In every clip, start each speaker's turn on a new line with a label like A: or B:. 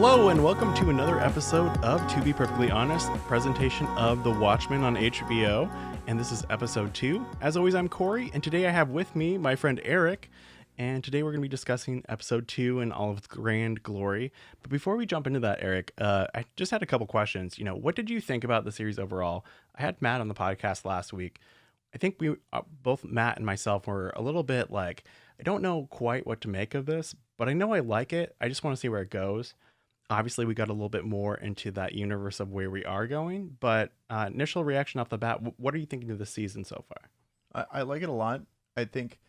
A: Hello and welcome to another episode of To Be Perfectly Honest, presentation of The Watchmen on HBO, and this is episode 2. As always, I'm Corey, and today I have with me my friend Eric, and today we're going to be discussing episode 2 in all of its grand glory. But before we jump into that, Eric, I just had a couple questions. What did you think about the series overall? I had Matt on the podcast last week. I think we both Matt and myself were a little bit like, I don't know quite what to make of this, but I know I like it. I just want to see where it goes. Obviously, we got a little bit more into that universe of where we are going, but initial reaction off the bat, what are you thinking of the season so far?
B: I like it a lot. I think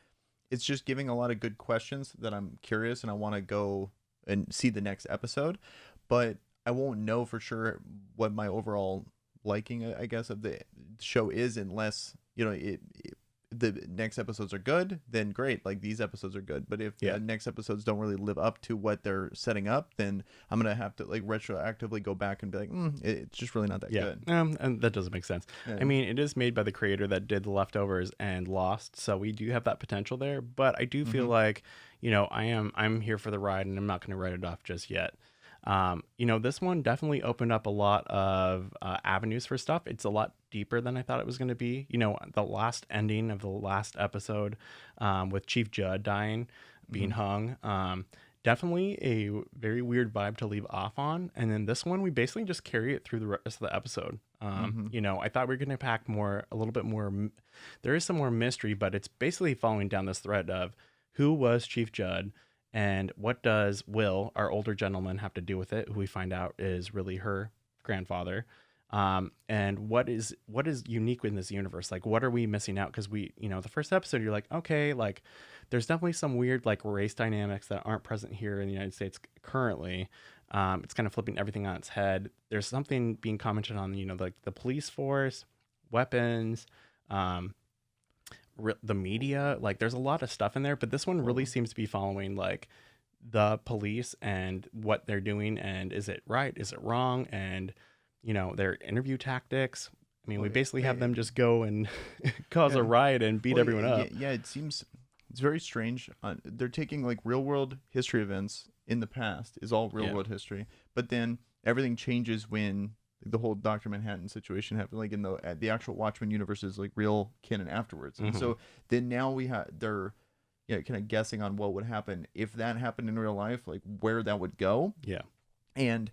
B: it's just giving a lot of good questions that I'm curious and I want to go and see the next episode, but I won't know for sure what my overall liking, I guess, of the show is unless, the next episodes are good, then great. Like these episodes are good. But if the next episodes don't really live up to what they're setting up, then I'm going to have to like retroactively go back and be like, it's just really not that good.
A: And that doesn't make sense. Yeah. I mean, it is made by the creator that did The Leftovers and Lost. So we do have that potential there. But I do feel like, I'm here for the ride and I'm not going to write it off just yet. This one definitely opened up a lot of avenues for stuff. It's a lot deeper than I thought it was going to be. The last ending of the last episode with Chief Judd dying, being hung, definitely a very weird vibe to leave off on. And then this one, we basically just carry it through the rest of the episode. I thought we were going to pack a little bit more. There is some more mystery, but it's basically following down this thread of who was Chief Judd. And what does Will, our older gentleman, have to do with it, who we find out is really her grandfather? And what is unique in this universe? Like, what are we missing out? Because the first episode, you're like, okay, like, there's definitely some weird, like, race dynamics that aren't present here in the United States currently. It's kind of flipping everything on its head. There's something being commented on, like the police force, weapons, the media, like there's a lot of stuff in there, but this one really seems to be following like the police and what they're doing, and is it right, is it wrong, and their interview tactics. I mean, we basically have them just go and cause a riot and beat everyone up.
B: It seems it's very strange. They're taking like real world history events in the past, is all real world history, but then everything changes when the whole Dr. Manhattan situation happened, like in the actual Watchmen universe is like real canon afterwards. And so then now they're kind of guessing on what would happen if that happened in real life, like where that would go. Yeah. And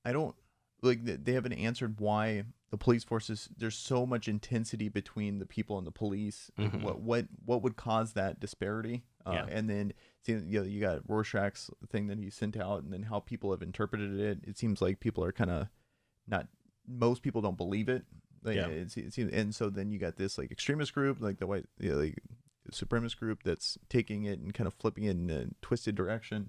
B: I don't like they haven't answered why the police forces, there's so much intensity between the people and the police. What would cause that disparity? And then you got Rorschach's thing that he sent out, and then how people have interpreted it. It seems like people are kind of most people don't believe it. And so then you got this like extremist group, like the white like supremacist group that's taking it and kind of flipping it in a twisted direction.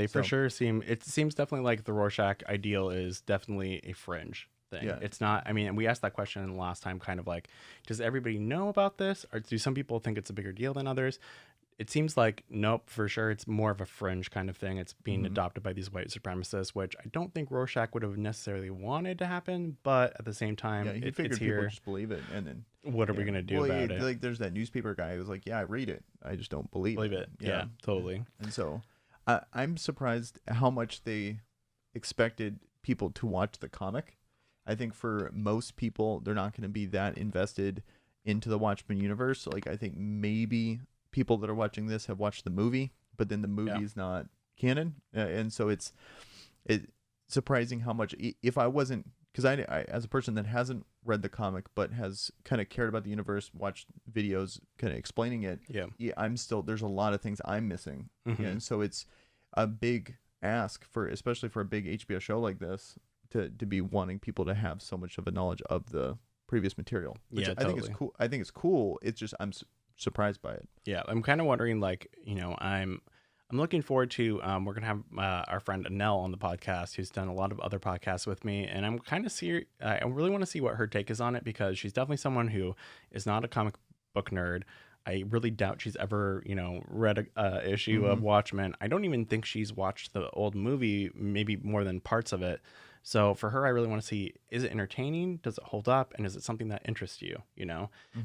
A: For sure seems definitely like the Rorschach ideal is definitely a fringe thing. It's not, I mean, and we asked that question the last time, kind of like, does everybody know about this, or do some people think it's a bigger deal than others? It seems like, nope, for sure, it's more of a fringe kind of thing. It's being adopted by these white supremacists, which I don't think Rorschach would have necessarily wanted to happen, but at the same time,
B: he figured
A: it's
B: people
A: here.
B: Just believe it, and then
A: what are we going to do about it?
B: Like, there's that newspaper guy who was like, yeah, I read it, I just don't believe it.
A: Yeah, totally.
B: And so I'm surprised how much they expected people to watch the comic. I think for most people, they're not going to be that invested into the Watchmen universe. Like, I think maybe people that are watching this have watched the movie, but then the movie is not canon, and so it's surprising how much, if I wasn't, because I as a person that hasn't read the comic but has kind of cared about the universe, watched videos kind of explaining it, I'm still, there's a lot of things I'm missing, and so it's a big ask especially for a big HBO show like this to be wanting people to have so much of a knowledge of the previous material, which I think is cool. I think it's cool. It's just I'm surprised by it.
A: I'm kind of wondering, like, I'm looking forward to we're gonna have our friend Anel on the podcast, who's done a lot of other podcasts with me, and I'm kind of I really want to see what her take is on it, because she's definitely someone who is not a comic book nerd. I really doubt she's ever read a issue of Watchmen. I don't even think she's watched the old movie, maybe more than parts of it. So for her, I really want to see, is it entertaining? Does it hold up? And is it something that interests you,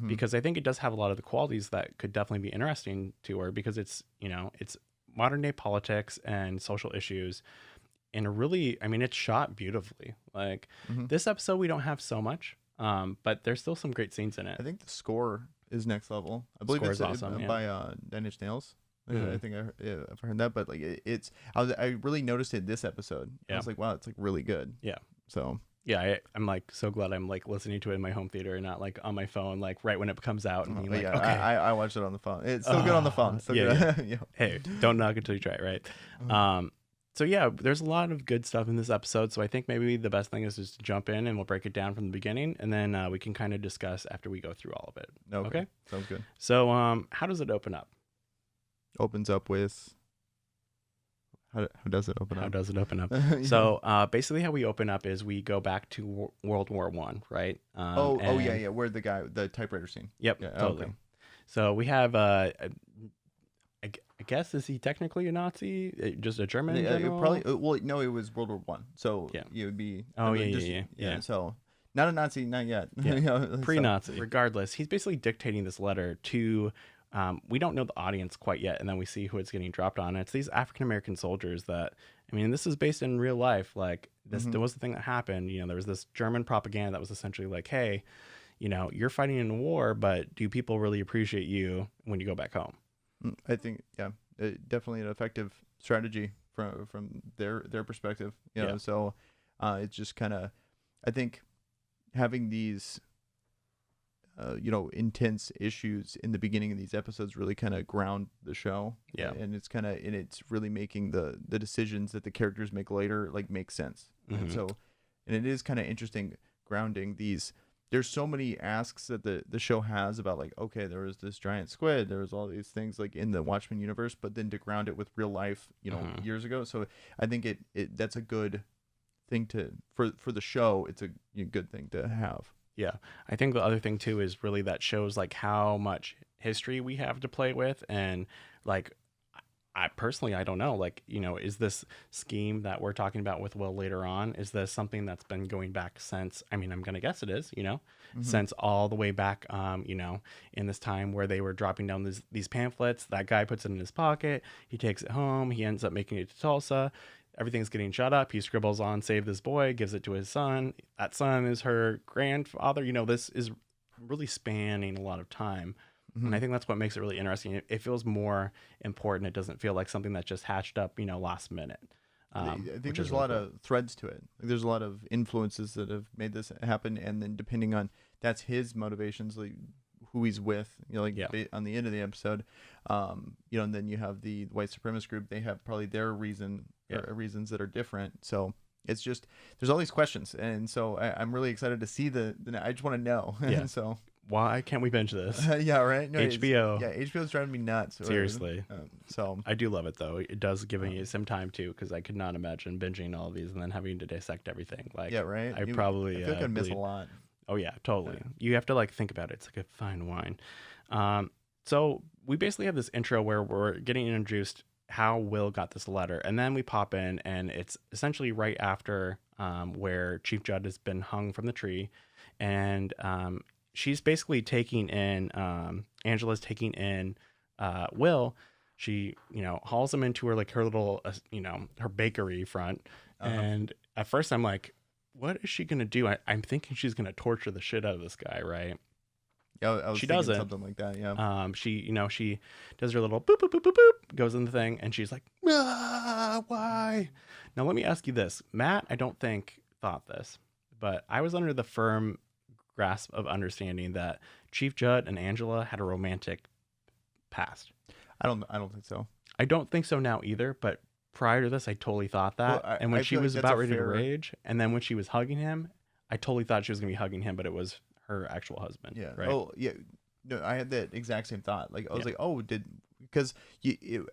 A: Because I think it does have a lot of the qualities that could definitely be interesting to her, because it's, it's modern day politics and social issues. in a really, I mean, it's shot beautifully. Like
B: Mm-hmm.
A: this episode, we don't have so much, but there's still some great scenes in it.
B: I think the score is next level. I believe
A: Score
B: it's
A: is awesome,
B: by Nine Inch Nails. I
A: Mhm.
B: think I've heard that, but like I really noticed it this episode. I
A: Yeah.
B: was like, wow, it's like really good.
A: Yeah.
B: So
A: Yeah, I'm like so glad I'm like listening to it in my home theater and not like on my phone, like right when it comes out and being like,
B: yeah,
A: okay,
B: I watched it on the phone. It's still good on the phone. Still
A: yeah,
B: good. Yeah.
A: hey, don't knock until you try it, right?
B: Mhm.
A: So yeah, there's a lot of good stuff in this episode. So I think maybe the best thing is just to jump in and we'll break it down from the beginning, and then we can kind of discuss after we go through all of it. Okay.
B: Sounds good.
A: So how does it open up?
B: Opens up with how does it open
A: How
B: up?
A: does it open up?
B: Yeah.
A: So basically, how we open up is we go back to World War One, right?
B: Yeah. Where the typewriter scene.
A: Yep,
B: Yeah,
A: totally.
B: okay.
A: So we have I guess, is he technically a Nazi? Just a German general?
B: Probably. Well, no, it was World War One. So
A: Yeah.
B: it would be.
A: Oh, yeah.
B: So not a Nazi, not yet.
A: Yeah.
B: You know, so-
A: Pre-Nazi. Regardless, he's basically dictating this letter to. We don't know the audience quite yet, and then we see who it's getting dropped on. It's these African American soldiers that, I mean, this is based in real life. Like this,
B: Mhm.
A: there was the thing that happened. You know, there was this German propaganda that was essentially like, hey, you know, you're fighting in a war, but do people really appreciate you when you go back home?
B: I think definitely an effective strategy from their perspective. You know,
A: Yeah.
B: so it's just kind of, I think, having these intense issues in the beginning of these episodes really kind of ground the show.
A: Yeah.
B: And it's really making the decisions that the characters make later like make sense. And
A: Mhm.
B: so, and it is kind of interesting grounding these. There's so many asks that the show has about like, okay, there was this giant squid, there was all these things like in the Watchmen universe, but then to ground it with real life,
A: Mhm.
B: years ago. So I think it that's a good thing for the show. It's a good thing to have.
A: Yeah. I think the other thing too is really that shows like how much history we have to play with, and like I personally, I don't know, like, you know, is this scheme that we're talking about with Will later on, is this something that's been going back since, I mean, I'm going to guess it is, you know,
B: Mhm.
A: since all the way back, you know, in this time where they were dropping down these pamphlets, that guy puts it in his pocket, he takes it home, he ends up making it to Tulsa, everything's getting shut up, he scribbles on, save this boy, gives it to his son, that son is her grandfather, you know, this is really spanning a lot of time. And I think that's what makes it really interesting. It feels more important. It doesn't feel like something that just hatched up, you know, last minute.
B: I think
A: which
B: there's
A: is
B: a lot
A: really cool.
B: of threads to it. Like, there's a lot of influences that have made this happen, and then depending on that's his motivations, like who he's with, you know, like
A: Yeah.
B: on the end of the episode, and then you have the white supremacist group. They have probably their reasons that are different. So it's just there's all these questions, and so I'm really excited to see I just want to know.
A: Yeah.
B: So.
A: Why can't we binge this?
B: Yeah, right. No,
A: HBO.
B: Yeah, HBO's driving me nuts.
A: Seriously.
B: So
A: I do love it though. It does give me some time too, because I could not imagine binging all of these and then having to dissect everything. Like,
B: yeah, right.
A: I
B: I
A: probably
B: feel like I'd miss a
A: bleed.
B: lot.
A: Oh yeah, totally.
B: Yeah.
A: You have to like think about it. It's like a fine wine. So we basically have this intro where we're getting introduced how Will got this letter, and then we pop in, and it's essentially right after where Chief Judd has been hung from the tree, and she's basically taking in Angela's taking in Will. She, you know, hauls him into her like her little her bakery front, and at first I'm like, what is she gonna do? I'm thinking she's gonna torture the shit out of this guy, right?
B: Yeah, I was
A: She
B: thinking
A: doesn't.
B: something like that. Yeah.
A: She does her little boop boop boop boop boop, goes in the thing, and she's like, why? Now let me ask you this, Matt. I don't think thought this, but I was under the firm grasp of understanding that Chief Judd and Angela had a romantic past.
B: I don't think so.
A: I don't think so now either, but prior to this, I totally thought that.
B: Well,
A: and when
B: I
A: she
B: feel like
A: was
B: that's
A: about
B: a
A: ready to
B: fair-
A: rage, and then when she was hugging him, I totally thought she was gonna be hugging him, but it was her actual husband.
B: Yeah.
A: Right.
B: Oh, yeah. No, I had that exact same thought. Like I was
A: Yeah.
B: like, oh, because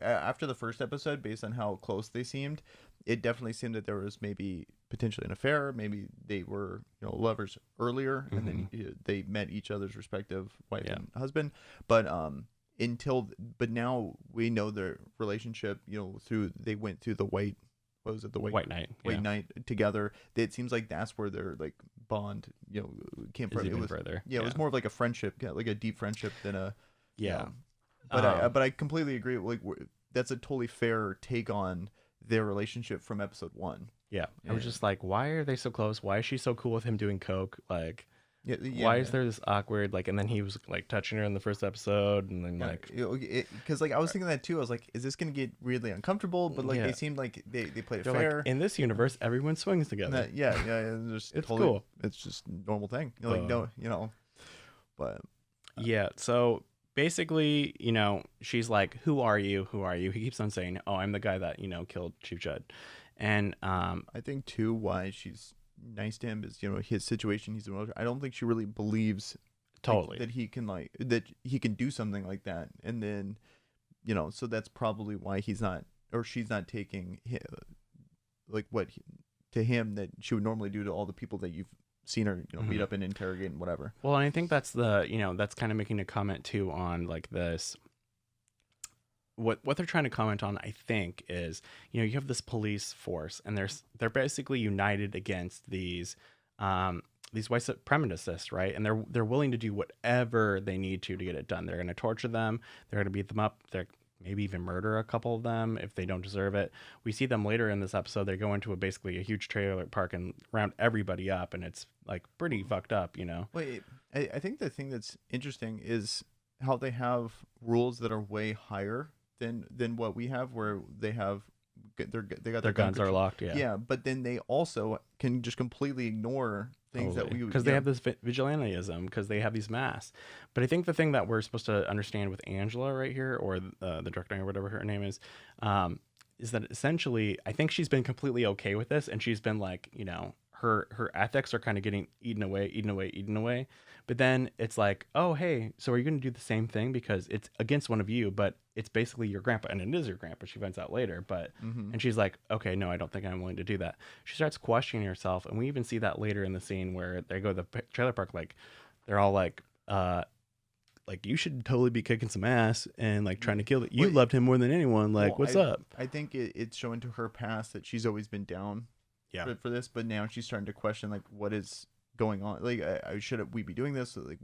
B: after the first episode, based on how close they seemed, it definitely seemed that there was maybe potentially an affair. Maybe they were lovers earlier, and then they met each other's respective wife
A: Yeah.
B: and husband. But now we know their relationship. They went through the white. What was it? The
A: White Knight.
B: White
A: Yeah.
B: Knight together. It seems like that's where their like bond, came
A: Is
B: from. It
A: even
B: was
A: further.
B: yeah, it was more of like a friendship, like a deep friendship than a
A: Yeah.
B: But I completely agree. Like that's a totally fair take on their relationship from episode 1.
A: Yeah. I was just like, why are they so close? Why is she so cool with him doing coke? Like,
B: Yeah,
A: why is there this awkward, like, and then he was like touching her in the first episode, and then like,
B: because like I was thinking that too. I was like, is this gonna get really uncomfortable? But like they seemed like they played it
A: they're
B: fair.
A: like, in this universe, everyone swings together.
B: Yeah. It's totally,
A: cool.
B: It's just a normal thing. You're like, no, but
A: yeah. So basically, she's like, who are you? Who are you? He keeps on saying, oh, I'm the guy that killed Chief Judd, and
B: I think too why she's nice to him is his situation. He's a I don't think she really believes
A: totally
B: that he can do something like that, and then so that's probably why he's not, or she's not taking to him that she would normally do to all the people that you've seen her beat up and interrogate and whatever.
A: Well, and I think that's that's kind of making a comment too on like this. What they're trying to comment on, I think, is you have this police force, and they're basically united against these white supremacists, right? And they're willing to do whatever they need to get it done. They're going to torture them. They're going to beat them up. They're maybe even murder a couple of them if they don't deserve it. We see them later in this episode. They go into basically a huge trailer park and round everybody up, and it's like pretty fucked up,
B: Wait, I think the thing that's interesting is how they have rules that are way higher than what we have, where they got their
A: guns are locked.
B: Yeah, but then they also can just completely ignore things that we,
A: because they have this vigilantism, because they have these masks. But I think the thing that we're supposed to understand with Angela right here, or the director or whatever her name is that essentially I think she's been completely okay with this, and she's been like, her ethics are kind of getting eaten away. But then it's like, oh, hey, so are you going to do the same thing? Because it's against one of you, but it's basically your grandpa, and it is your grandpa. She finds out later, but and she's like, okay, no, I don't think I'm willing to do that. She starts questioning herself, and we even see that later in the scene where they go to the trailer park, like they're all like you should totally be kicking some ass and like trying to kill it. You loved him more than anyone. Like, what's up?
B: I think it's showing to her past that she's always been down for this, but now she's starting to question like what is going on. Like, should we be doing this? Like,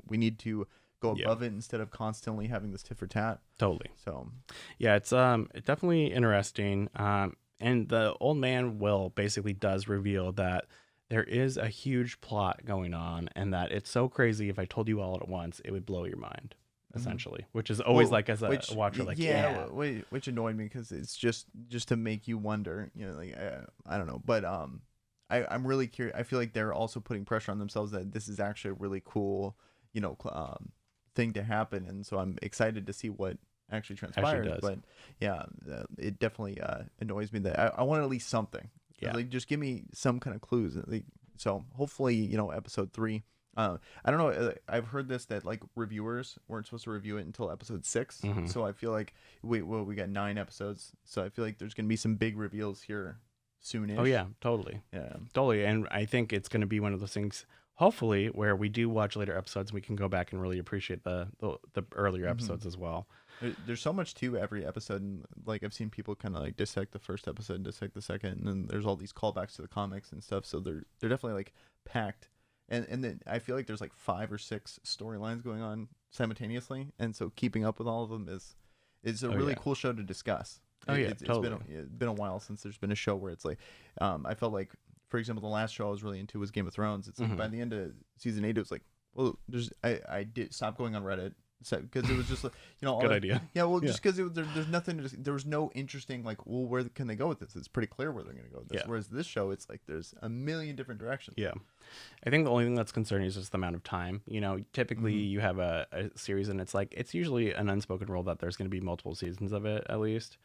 B: we need to go above it instead of constantly having this tit for tat.
A: Totally.
B: So
A: yeah, it's definitely interesting. And the old man Will basically does reveal that there is a huge plot going on, and that it's so crazy. If I told you all at once, it would blow your mind. Essentially, which is always like as a watcher, like
B: which annoyed me because it's just to make you wonder, like I don't know, but I'm really curious. I feel like they're also putting pressure on themselves that this is actually a really cool, thing to happen, and so I'm excited to see what actually transpires. But yeah, it definitely annoys me that I want at least something. Yeah, like just give me some kind of clues. So hopefully, episode 3. I don't know. I've heard this that like reviewers weren't supposed to review it until episode 6. So I feel like we got 9 episodes. So I feel like there's gonna be some big reveals here soonish.
A: Oh yeah, totally. Yeah, totally. And I think it's gonna be one of those things, hopefully, where we do watch later episodes, we can go back and really appreciate the earlier episodes as well.
B: There's so much to every episode, and like I've seen people kind of like dissect the first episode, dissect the second, and then there's all these callbacks to the comics and stuff. So they're definitely like packed. And then I feel like there's like 5 or 6 storylines going on simultaneously, and so keeping up with all of them is a really cool show to discuss.
A: Totally.
B: It's been a while since there's been a show where it's like, I felt like, for example, the last show I was really into was Game of Thrones. It's like by the end of season 8, it was like, well, I did stop going on Reddit. Because it was just like,
A: good idea.
B: Yeah, well, just because there's nothing there was no interesting like, well, where can they go with this? It's pretty clear where they're going to go with this. Whereas this show, it's like there's a million different directions.
A: Yeah, I think the only thing that's concerning is just the amount of time. Typically you have a series, and it's like it's usually an unspoken rule that there's going to be multiple seasons of it, at least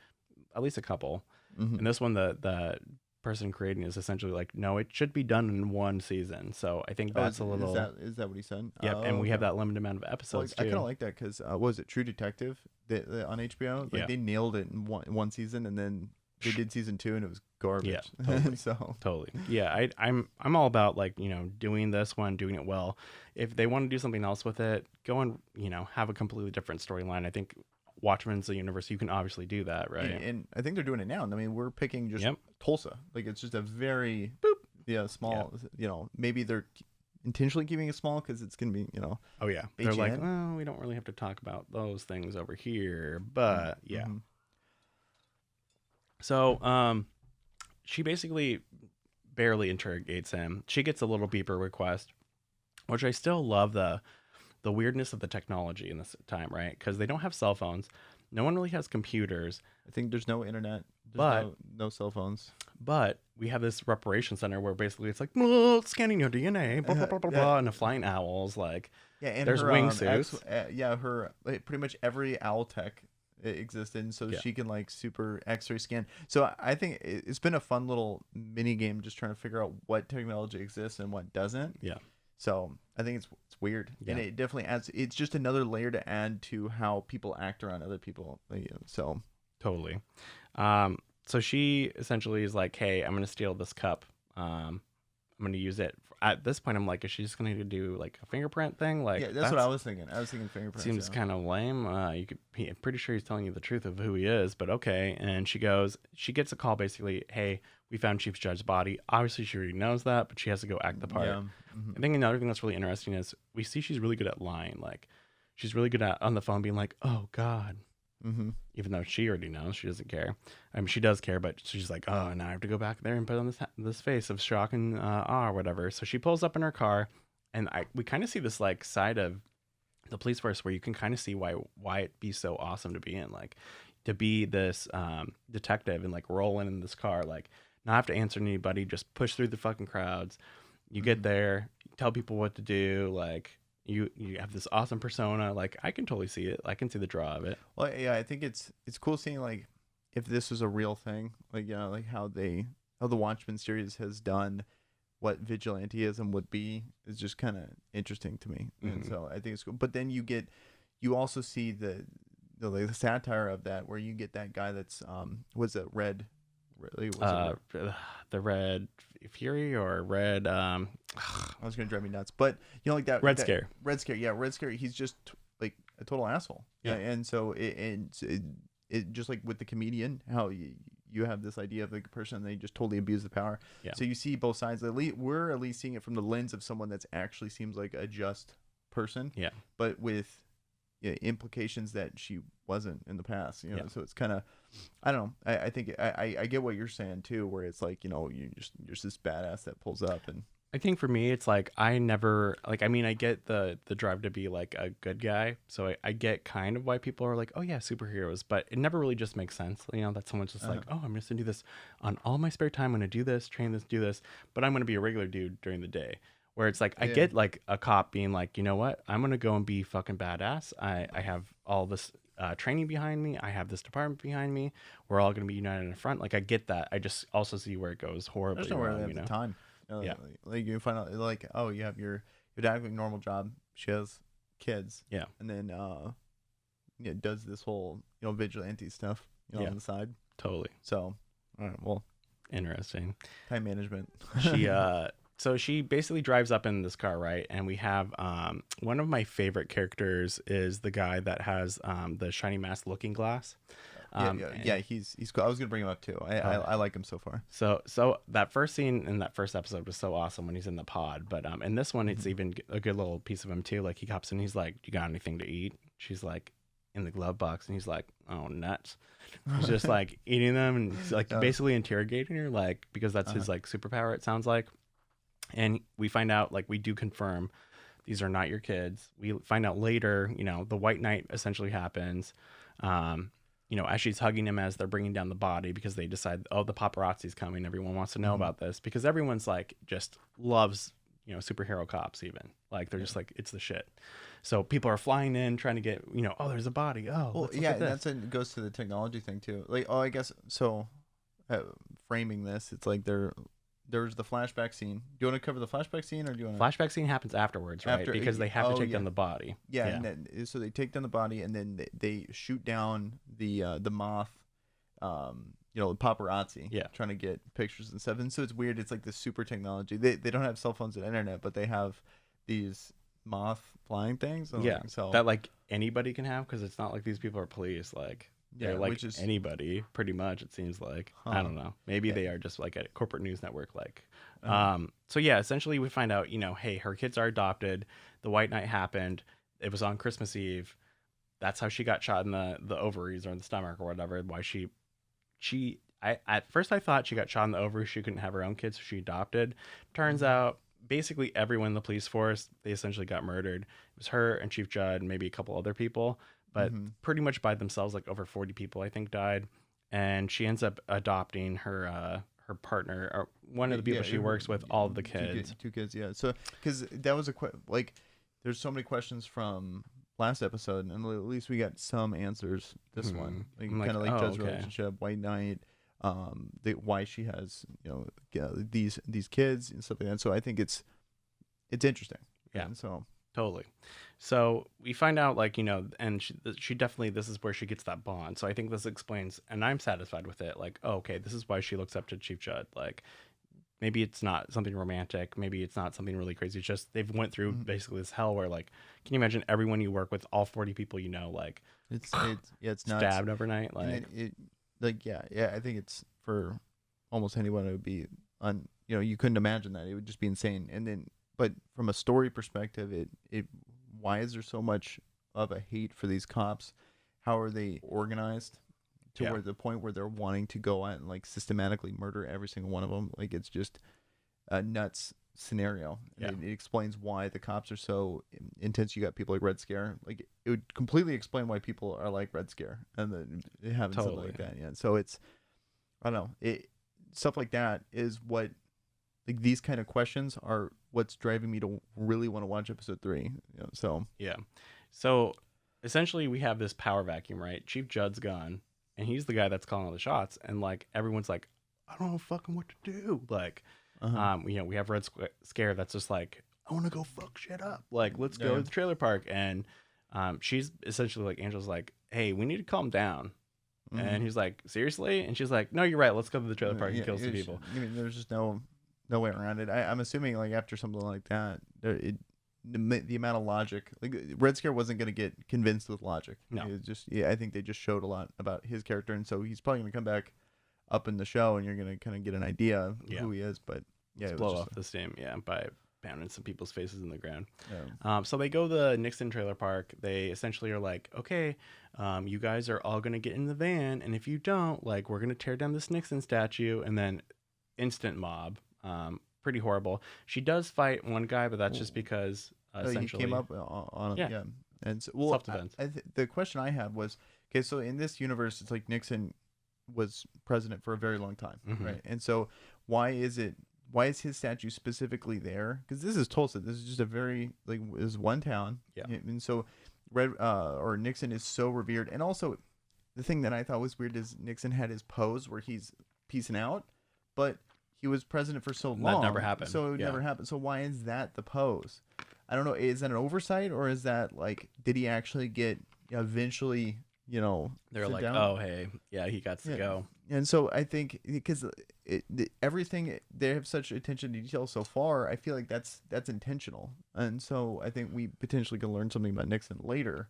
A: a couple. And this one, the person creating is essentially like, no, it should be done in one season. So I think that's a little.
B: Is that what he said?
A: Yeah, and we have that limited amount of episodes too.
B: I kind of like that because what was it, True Detective on HBO? Like they nailed it in one season, and then they did season 2, and it was garbage.
A: Yeah, totally. Totally. Yeah, I'm all about like doing this one, doing it well. If they want to do something else with it, go and have a completely different storyline. I think Watchmen's the universe, you can obviously do that, right?
B: And I think they're doing it now. I mean, we're picking just Tulsa. Like, it's just a very small. Maybe they're intentionally keeping it small because it's gonna be
A: Oh yeah, they're like, well, we don't really have to talk about those things over here, but So she basically barely interrogates him. She gets a little beeper request, which I still love the weirdness of the technology in this time, right? Because they don't have cell phones. No one really has computers.
B: I think there's no internet. There's
A: But
B: no cell phones.
A: But we have this reparation center where basically it's like, "Oh, scanning your DNA, blah, blah, blah, blah, blah," and the flying owls. Like,
B: Yeah, and
A: there's
B: her
A: wingsuits.
B: her like, pretty much every owl tech existed, so
A: Yeah.
B: she can like super X-ray scan. So I think it's been a fun little mini game just trying to figure out what technology exists and what doesn't.
A: Yeah.
B: So I think it's weird, and
A: Yeah.
B: it definitely adds. It's just another layer to add to how people act around other people. Like, so
A: Totally. So she essentially is like, "Hey, I'm going to steal this cup. I'm going to use it." At this point, I'm like, is she just going to do like a fingerprint thing? Like,
B: yeah, that's what I was thinking. I was thinking fingerprints.
A: Seems
B: yeah.
A: kind of lame. I'm pretty sure he's telling you the truth of who he is, but okay. And she gets a call basically, "Hey, we found Chief Judd's body." Obviously, she already knows that, but she has to go act the part.
B: Yeah.
A: I think another thing that's really interesting is we see she's really good at lying. Like, she's really good at on the phone being like, "Oh God," even though she already knows, she doesn't care. I mean, she does care, but she's like, "Oh, now I have to go back there and put on this face of shock and awe or whatever." So she pulls up in her car, and we kind of see this like side of the police force where you can kind of see why it'd be so awesome to be in, like to be this detective and like roll in this car, like not have to answer to anybody, just push through the fucking crowds. You get there, tell people what to do, like you have this awesome persona. Like I can totally see it. I can see the draw of it.
B: Well, yeah, I think it's cool seeing like if this was a real thing, like like how the Watchmen series has done what vigilanteism would be is just kind of interesting to me, and so I think it's cool. But then you also see the satire of that, where you get that guy that's was it red, really
A: The Red Fury or Red
B: I was gonna drive me nuts, but like that
A: Red Scare.
B: Red Scare, he's just like a total asshole.
A: Yeah.
B: And so it just like with the comedian, how you have this idea of like a person and they just totally abuse the power.
A: Yeah.
B: So you see both sides. We're at least seeing it from the lens of someone that's actually seems like a just person.
A: Yeah.
B: But with implications that she wasn't in the past.
A: Yeah.
B: So it's kind of, I don't know. I think I get what you're saying too, where it's like you're just this badass that pulls up and.
A: I think for me, it's like I never like. I mean, I get the drive to be like a good guy, so I get kind of why people are like, "Oh yeah, superheroes," but it never really just makes sense. That someone's just like, "Oh, I'm just gonna do this on all my spare time. I'm gonna do this, train this, do this," but I'm gonna be a regular dude during the day. Where it's like I get like a cop being like, "You know what? I'm gonna go and be fucking badass. I have all this training behind me. I have this department behind me. We're all gonna be united in the front." Like I get that. I just also see where it goes horribly
B: There's nowhere
A: wrong.
B: they have the time.
A: Yeah.
B: Like you find out like, oh, you have your dad having a normal job. She has kids.
A: Yeah.
B: And then does this whole vigilante stuff on the side.
A: Totally.
B: So all right, well,
A: interesting.
B: time management.
A: So she basically drives up in this car, right? And we have one of my favorite characters is the guy that has the shiny mask looking glass.
B: He's cool. I was gonna bring him up too. I like him so far.
A: So that first scene in that first episode was so awesome when he's in the pod. But in this one, it's even a good little piece of him too. Like he hops in, he's like, "You got anything to eat?" She's like, "In the glove box," and he's like, "Oh, nuts." He's just like eating them and he's, like basically interrogating her, like because that's his like superpower. It sounds like. And we find out, like, we do confirm these are not your kids. We find out later, the White Knight essentially happens. As she's hugging him as they're bringing down the body because they decide, oh, the paparazzi's coming. Everyone wants to know about this because everyone's like just loves, superhero cops even. Like they're just like, it's the shit. So people are flying in trying to get, oh, there's a body. Oh,
B: well,
A: let's look
B: yeah,
A: at this.
B: it goes to the technology thing too. Like, I guess so. Framing this, it's like there's the flashback scene. Do you want to cover the flashback scene or do you want to?
A: Flashback scene happens afterwards, right? Because they have to take down the body.
B: Yeah. And then, so they take down the body and then they shoot down the moth, the paparazzi.
A: Yeah.
B: Trying to get pictures and stuff. And so it's weird. It's like this super technology. They don't have cell phones and internet, but they have these moth flying things.
A: Yeah.
B: So
A: that like anybody can have because it's not like these people are police. Like. They're like which is, anybody, pretty much, it seems like. I don't know. Maybe they are just like a corporate news network. Like, so yeah, essentially we find out, hey, her kids are adopted. The White Knight happened. It was on Christmas Eve. That's how she got shot in the ovaries or in the stomach or whatever. Why I at first I thought she got shot in the ovaries. She couldn't have her own kids, so she adopted. Turns out, basically everyone in the police force, they essentially got murdered. It was her and Chief Judd, and maybe a couple other people, but pretty much by themselves, like over 40 people, I think, died. And she ends up adopting her partner, or one of the people she works with, all of the kids.
B: Two kids, yeah. So, because that was like, there's so many questions from last episode, and at least we got some answers this one. Like, kind of like Judd's relationship, White Knight, why she has these kids and stuff like that. So I think it's interesting.
A: Yeah.
B: And so
A: totally. So we find out, like, and she definitely, this is where she gets that bond. So I think this explains, and I'm satisfied with it. Like, oh, okay, this is why she looks up to Chief Judd. Like, maybe it's not something romantic. Maybe it's not something really crazy. It's just they've went through basically this hell where, like, can you imagine everyone you work with, all 40 people, like,
B: it's nuts.
A: Stabbed overnight. Like,
B: I think it's for almost anyone, it would be you couldn't imagine that. It would just be insane. And then, but from a story perspective, why is there so much of a hate for these cops? How are they organized to where the point where they're wanting to go out and like systematically murder every single one of them? Like, it's just a nuts scenario.
A: Yeah.
B: It explains why the cops are so intense. You got people like Red Scare. Like, it would completely explain why people are like Red Scare and then having something like that. Yeah. So it's, I don't know. Stuff like that is what, like, these kind of questions are what's driving me to really want to watch episode 3. So
A: yeah. So essentially we have this power vacuum, right? Chief Judd's gone, and he's the guy that's calling all the shots, and like everyone's like, I don't know fucking what to do. Like, we have Red Scare that's just like, I want to go fuck shit up. Like, let's go to the trailer park. And she's essentially like, Angela's like, hey, we need to calm down. And he's like, seriously? And she's like, no, you're right. Let's go to the trailer park and kill some people.
B: I mean, there's just no way around it. I'm assuming, like, after something like that, the amount of logic, like, Red Scare wasn't going to get convinced with logic.
A: No.
B: It just, I think they just showed a lot about his character, and so he's probably going to come back up in the show, and you're going to kind of get an idea of who he is. But
A: let's blow off the steam, by pounding some people's faces in the ground. So they go to the Nixon trailer park. They essentially are like, okay, you guys are all going to get in the van, and if you don't, like, we're going to tear down this Nixon statue. And then instant mob. Pretty horrible. She does fight one guy, but that's just because essentially
B: he came up on it. Yeah. And so,
A: self-defense.
B: The question I had was, okay, so in this universe, it's like Nixon was president for a very long time, right? And so why is his statue specifically there? Because this is Tulsa. This is just a very, like, this is one town.
A: Yeah.
B: And so Nixon is so revered. And also, the thing that I thought was weird is Nixon had his pose where he's peacing out, but he was president for so long.
A: That never happened.
B: So it would never happen. So why is that the pose? I don't know. Is that an oversight, or is that, like, did he actually get eventually,
A: they're like,
B: down?
A: Oh, hey, yeah, he got to go.
B: And so I think because everything, they have such attention to detail so far, I feel like that's intentional. And so I think we potentially can learn something about Nixon later.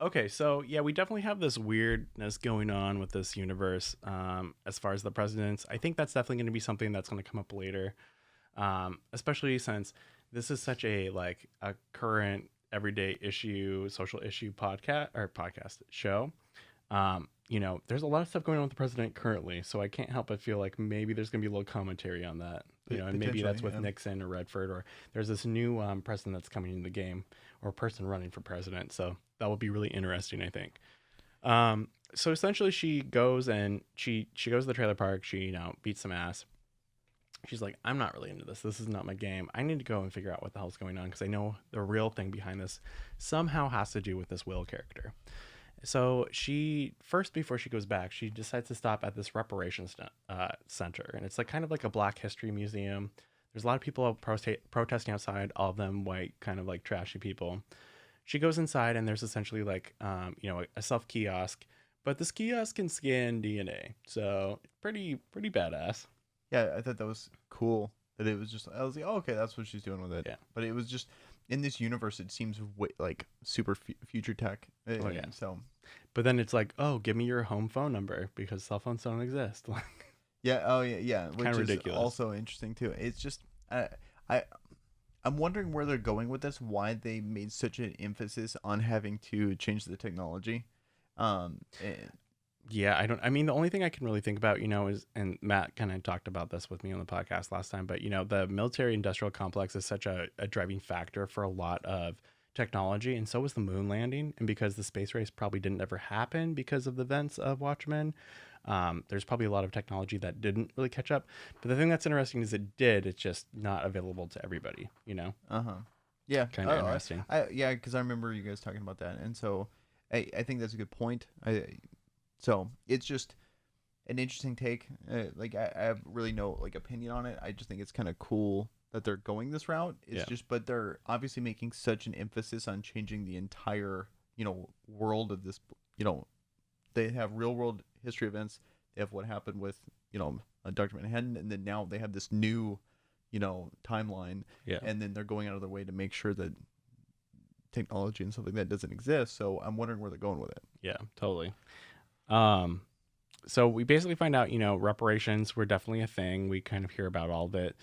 A: Okay, so yeah, we definitely have this weirdness going on with this universe as far as the presidents. I think that's definitely going to be something that's going to come up later, especially since this is such a current everyday issue, social issue podcast show. There's a lot of stuff going on with the president currently, so I can't help but feel like maybe there's going to be a little commentary on that. And maybe that's with Nixon or Redford, or there's this new president that's coming into the game, or person running for president. So that will be really interesting, I think. So essentially she goes and she goes to the trailer park. She, beats some ass. She's like, I'm not really into this. This is not my game. I need to go and figure out what the hell's going on, because I know the real thing behind this somehow has to do with this Will character. So before she goes back, she decides to stop at this reparations center. And it's kind of like a Black History museum. There's a lot of people protesting outside, all of them white, kind of like trashy people. She goes inside, and there's essentially a self kiosk, but this kiosk can scan DNA. So pretty badass.
B: Yeah, I thought that was cool. That it was just, I was like, oh, okay, that's what she's doing with it.
A: Yeah.
B: But it was just, in this universe, it seems like super future tech.
A: Oh, yeah.
B: So,
A: but then it's like, oh, give me your home phone number, because cell phones don't exist.
B: Yeah. Oh, yeah. Which is
A: ridiculous.
B: Also interesting too. It's just, I'm wondering where they're going with this. Why they made such an emphasis on having to change the technology.
A: Yeah, I mean, the only thing I can really think about, is, and Matt kind of talked about this with me on the podcast last time, but, the military industrial complex is such a driving factor for a lot of technology. And so was the moon landing. And because the space race probably didn't ever happen because of the events of Watchmen, there's probably a lot of technology that didn't really catch up. But the thing that's interesting is it did. It's just not available to everybody,
B: Uh-huh. Yeah.
A: Kind of interesting.
B: Yeah, because I remember you guys talking about that. And so I think that's a good point. So it's just an interesting take. Like I have really no like opinion on it. I just think it's kind of cool that they're going this route. It's just, but they're obviously making such an emphasis on changing the entire, world of this. They have real world history events. They have what happened with, Dr. Manhattan, and then now they have this new, timeline.
A: Yeah.
B: And then they're going out of their way to make sure that technology and stuff like that doesn't exist. So I'm wondering where they're going with it.
A: Yeah, totally. So we basically find out, reparations were definitely a thing. We kind of hear about all of it.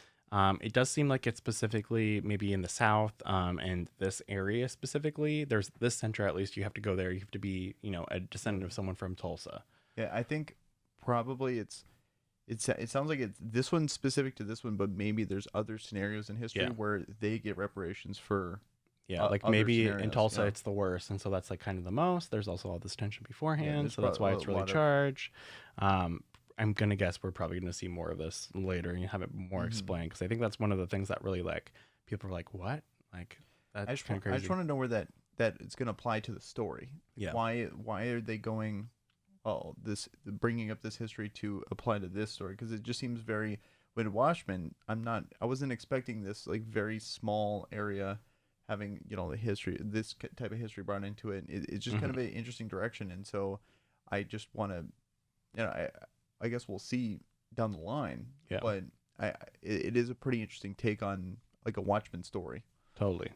A: It does seem like it's specifically maybe in the South, and this area specifically. There's this center, at least you have to go there. You have to be, a descendant of someone from Tulsa.
B: Yeah, I think probably it sounds like it's this one's specific to this one, but maybe there's other scenarios in history where they get reparations for.
A: Yeah, like maybe in Tulsa it's the worst, and so that's like kind of the most. There's also all this tension beforehand, so that's why it's really charged. I'm gonna guess we're probably gonna see more of this later and have it more explained, because I think that's one of the things that really like people are like, what? Like that's kind of crazy.
B: I just want to know where that it's gonna apply to the story.
A: Yeah.
B: Why are they going? Oh, bringing up this history to apply to this story, because it just seems very. With Watchmen, I wasn't expecting this like very small area having the history, this type of history brought into it. It's just kind of an interesting direction, and so I just want to, I guess we'll see down the line.
A: Yeah.
B: But it is a pretty interesting take on like a Watchmen story.
A: Totally.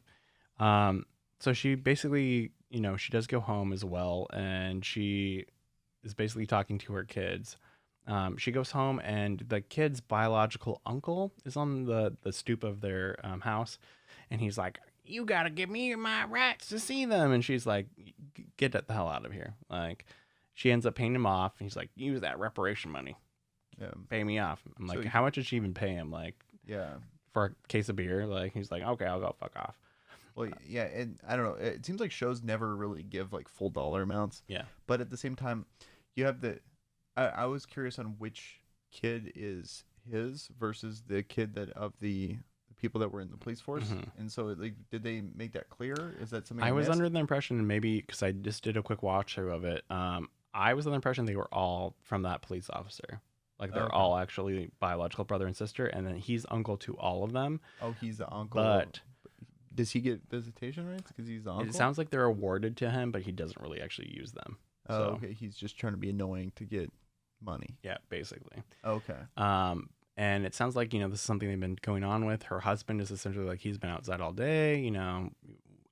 A: So she basically, she does go home as well, and she is basically talking to her kids. She goes home, and the kid's biological uncle is on the stoop of their house, and he's like, you gotta give me my rights to see them. And she's like, get the hell out of here. Like, she ends up paying him off, and he's like, use that reparation money.
B: Yeah.
A: Pay me off. I'm like, how much did she even pay him? Like, for a case of beer? Like, he's like, okay, I'll go fuck off.
B: Well, yeah, and I don't know. It seems like shows never really give like full dollar amounts.
A: Yeah.
B: But at the same time, you have I was curious on which kid is his versus the kid that of the people that were in the police force. And so like, did they make that clear? Is that something
A: I was
B: missed?
A: under the impression, and maybe because I just did a quick watch through of it, I was under the impression they were all from that police officer. Like, they're all actually biological brother and sister, and then he's uncle to all of them.
B: Oh, he's the uncle.
A: But
B: does he get visitation rights because he's the uncle?
A: It sounds like they're awarded to him, but he doesn't really actually use them.
B: Oh, okay. He's just trying to be annoying to get money.
A: Yeah, basically.
B: Okay.
A: And it sounds like, this is something they've been going on with. Her husband is essentially like, he's been outside all day,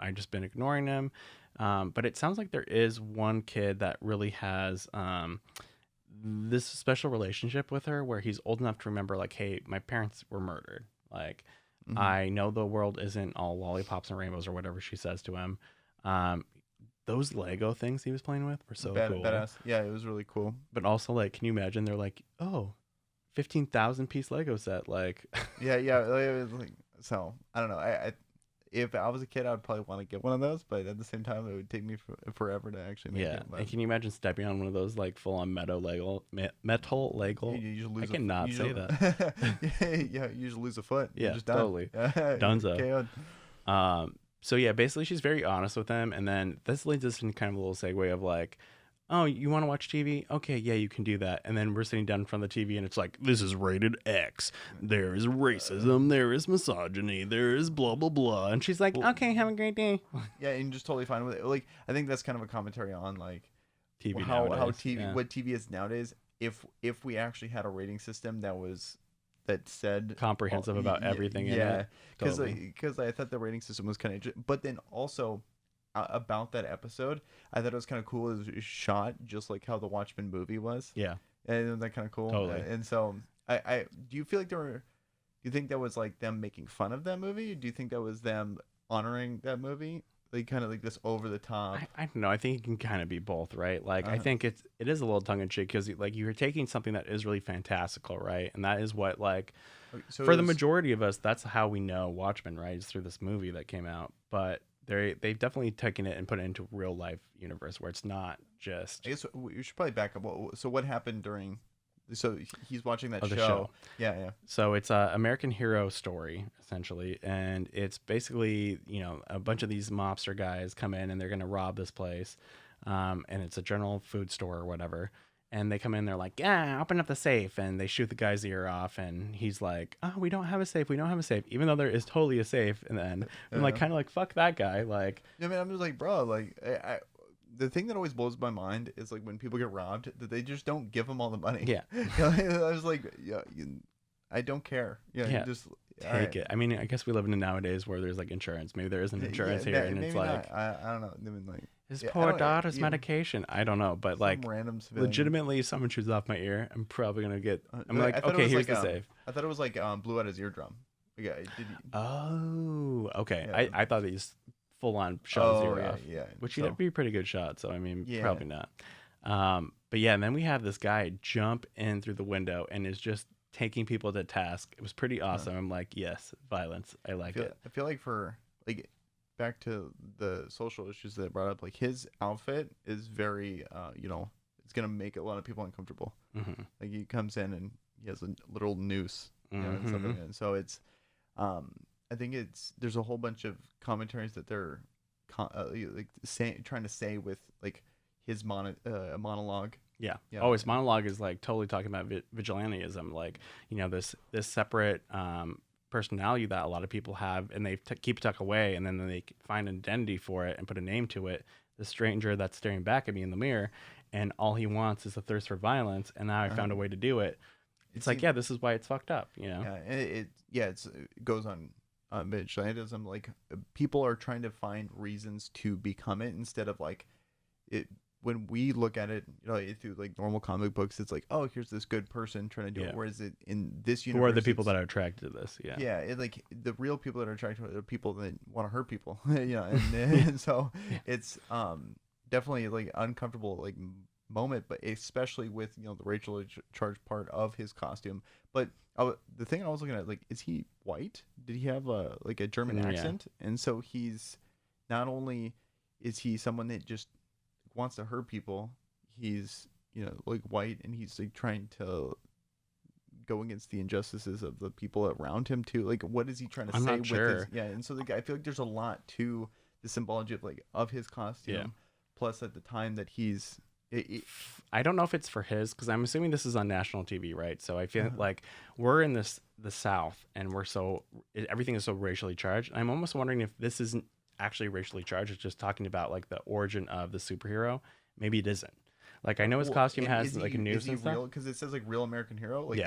A: I've just been ignoring him. But it sounds like there is one kid that really has this special relationship with her, where he's old enough to remember, like, hey, my parents were murdered. Like, I know the world isn't all lollipops and rainbows, or whatever she says to him. Those Lego things he was playing with were so cool.
B: Badass. Yeah, it was really cool.
A: But also, like, can you imagine? They're like, oh, 15,000 piece Lego set. Like,
B: yeah. It was like, so I don't know. If I was a kid, I'd probably want to get one of those, but at the same time, it would take me forever to actually make it.
A: And can you imagine stepping on one of those, like, full on metal Lego? I cannot say that.
B: Yeah, you usually lose a foot.
A: Yeah,
B: just done.
A: Totally. Dunzo. So yeah, basically she's very honest with him, and then this leads us in kind of a little segue of like, oh, you want to watch TV? Okay, yeah, you can do that. And then we're sitting down in front of the TV, and it's like, this is rated X. There is racism. There is misogyny. There is blah, blah, blah. And she's like, okay, have a great day.
B: Yeah, and just totally fine with it. Like, I think that's kind of a commentary on, like,
A: TV
B: how
A: nowadays.
B: what TV is nowadays. If we actually had a rating system that said
A: comprehensive about everything in it.
B: Because I thought the rating system was kind of, but then also about that episode, I thought it was kind of cool. It was shot just like how the Watchmen movie was.
A: Yeah,
B: and isn't that kind of cool?
A: Totally.
B: And so I do you feel like do you think that was like them making fun of that movie? Do you think that was them honoring that movie? like kind of like this over the top.
A: I don't know. I think it can kind of be both, right? Like I think it is a little tongue in cheek because like you're taking something that is really fantastical, right? And that is what like
B: So
A: for the majority of us, that's how we know Watchmen, right? Is through this movie that came out. But they've definitely taken it and put it into real life universe where it's not just.
B: I guess we should probably back up. So what happened during? So he's watching that
A: the
B: show.
A: show.
B: Yeah.
A: So it's a American hero story essentially, and it's basically a bunch of these mobster guys come in and they're gonna rob this place, and it's a general food store or whatever. And they come in, they're like, yeah, open up the safe, and they shoot the guy's ear off, and he's like, oh, we don't have a safe, even though there is totally a safe. And then I'm like, kind of like, fuck that guy, like.
B: I mean, I'm just like, bro, like, the thing that always blows my mind is like when people get robbed that they just don't give them all the money.
A: Yeah.
B: I was like, yeah, I don't care. Yeah. Just
A: take it. I mean, I guess we live in nowadays where there's like insurance. Maybe there isn't insurance here, and it's like,
B: I don't know. I mean, like
A: his poor daughter's medication. I don't know, but like
B: random civilian.
A: Legitimately, if someone shoots off my ear, I'm probably gonna get. I'm like, okay, here's the safe.
B: I thought it was like blew out his eardrum. Yeah.
A: Oh, okay. Yeah. I thought these full on shot his ear off.
B: Yeah.
A: Which would be a pretty good shot. So I mean, probably not. But yeah, and then we have this guy jump in through the window and is just taking people to task. It was pretty awesome. I'm like, yes, violence. I like it.
B: I feel like for like back to the social issues that I brought up, like his outfit is very, it's gonna make a lot of people uncomfortable.
A: Mm-hmm.
B: Like he comes in and he has a literal noose, and stuff like that. And so it's, I think there's a whole bunch of commentaries that they're trying to say with like his monologue.
A: Yeah. Oh, his monologue is like totally talking about vigilantism, like this separate personality that a lot of people have, and they keep tucked away, and then they find an identity for it and put a name to it. The stranger that's staring back at me in the mirror, and all he wants is a thirst for violence, and now I found a way to do it. It's like, this is why it's fucked up,
B: Yeah, it goes on vigilantism. Like people are trying to find reasons to become it instead of like it. When we look at it, through like normal comic books, it's like, oh, here's this good person trying to do it. Whereas it in this universe,
A: who are the people that are attracted to this? Yeah,
B: yeah, like the real people that are attracted to it are people that want to hurt people. And so it's definitely like uncomfortable like moment, but especially with the racial charge part of his costume. But the thing I was looking at, like, is he white? Did he have a German accent? And so he's not only is he someone that just wants to hurt people, he's like white, and he's like trying to go against the injustices of the people around him too. Like, what is he trying to say with his and so I feel like there's a lot to the symbology of his costume, plus at the time that he's
A: I don't know if it's for his, because I'm assuming this is on national TV, right? So I feel like we're in the South, and everything is so racially charged. I'm almost wondering if this isn't actually racially charged. It's just talking about like the origin of the superhero. Maybe it isn't. Like, I know his costume has like a noose and stuff.
B: Because it says like real American hero. Like,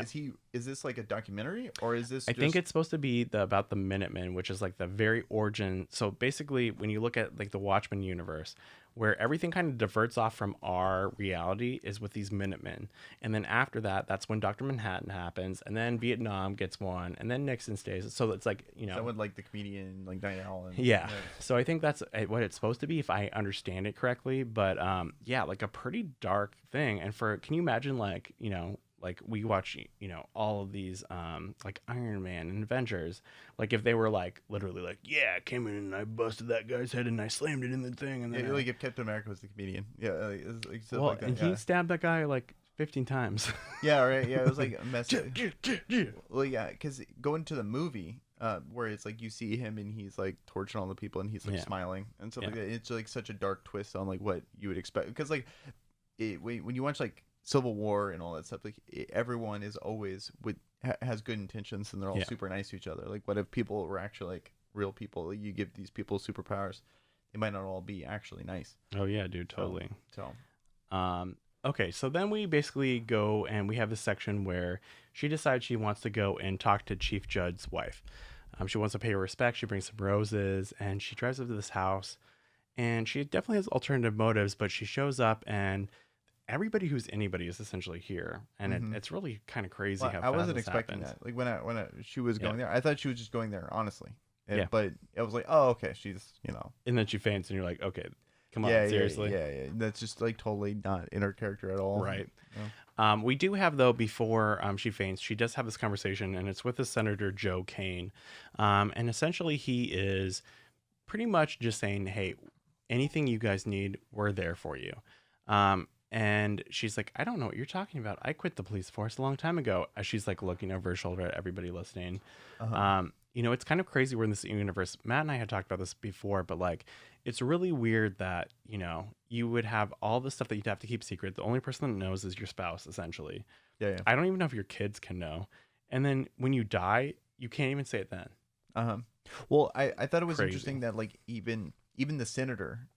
B: is this like a documentary, or is this?
A: I think it's supposed to be about the Minutemen, which is like the very origin. So basically, when you look at like the Watchmen universe, where everything kind of diverts off from our reality is with these Minutemen. And then after that, that's when Dr. Manhattan happens. And then Vietnam gets one. And then Nixon stays. So it's like,
B: someone like the comedian, like Night Owl.
A: Yeah. So I think that's what it's supposed to be, if I understand it correctly. But like a pretty dark thing. And can you imagine like we watch, all of these, like Iron Man and Avengers, like if they were like literally like, I came in and I busted that guy's head and I slammed it in the thing, and then
B: like if Captain America was the comedian,
A: and he stabbed that guy like 15 times.
B: It was like a mess. Well, because going to the movie, where it's like you see him and he's like torching all the people and he's like smiling and stuff like that. It's like such a dark twist on like what you would expect, because like when you watch like Civil War and all that stuff, like everyone is always has good intentions, and they're all super nice to each other. Like, what if people were actually like real people? Like, you give these people superpowers, they might not all be actually nice.
A: Oh yeah, dude, totally.
B: So
A: okay, so then we basically go and we have this section where she decides she wants to go and talk to Chief Judd's wife. She wants to pay her respect. She brings some roses, and she drives up to this house, and she definitely has alternative motives, but she shows up and everybody who's anybody is essentially here, and it's really kind of crazy how fast
B: I wasn't expecting that. Like when she was going there, I thought she was just going there honestly. But I was like, oh, okay, she's,
A: And then she faints, and you're like, okay, come on,
B: yeah,
A: seriously.
B: yeah. That's just like totally not in her character at all.
A: Right.
B: Yeah.
A: We do have, though, before she faints, she does have this conversation, and it's with the Senator Joe Kane. And essentially, he is pretty much just saying, hey, anything you guys need, we're there for you. And she's like, I don't know what you're talking about. I quit the police force a long time ago. As she's like looking over her shoulder at everybody listening. It's kind of crazy we're in this universe. Matt and I had talked about this before, but like, it's really weird that, you would have all the stuff that you'd have to keep secret. The only person that knows is your spouse, essentially.
B: Yeah.
A: I don't even know if your kids can know. And then when you die, you can't even say it then.
B: Well, I thought it was
A: Crazy.
B: interesting that like even the senator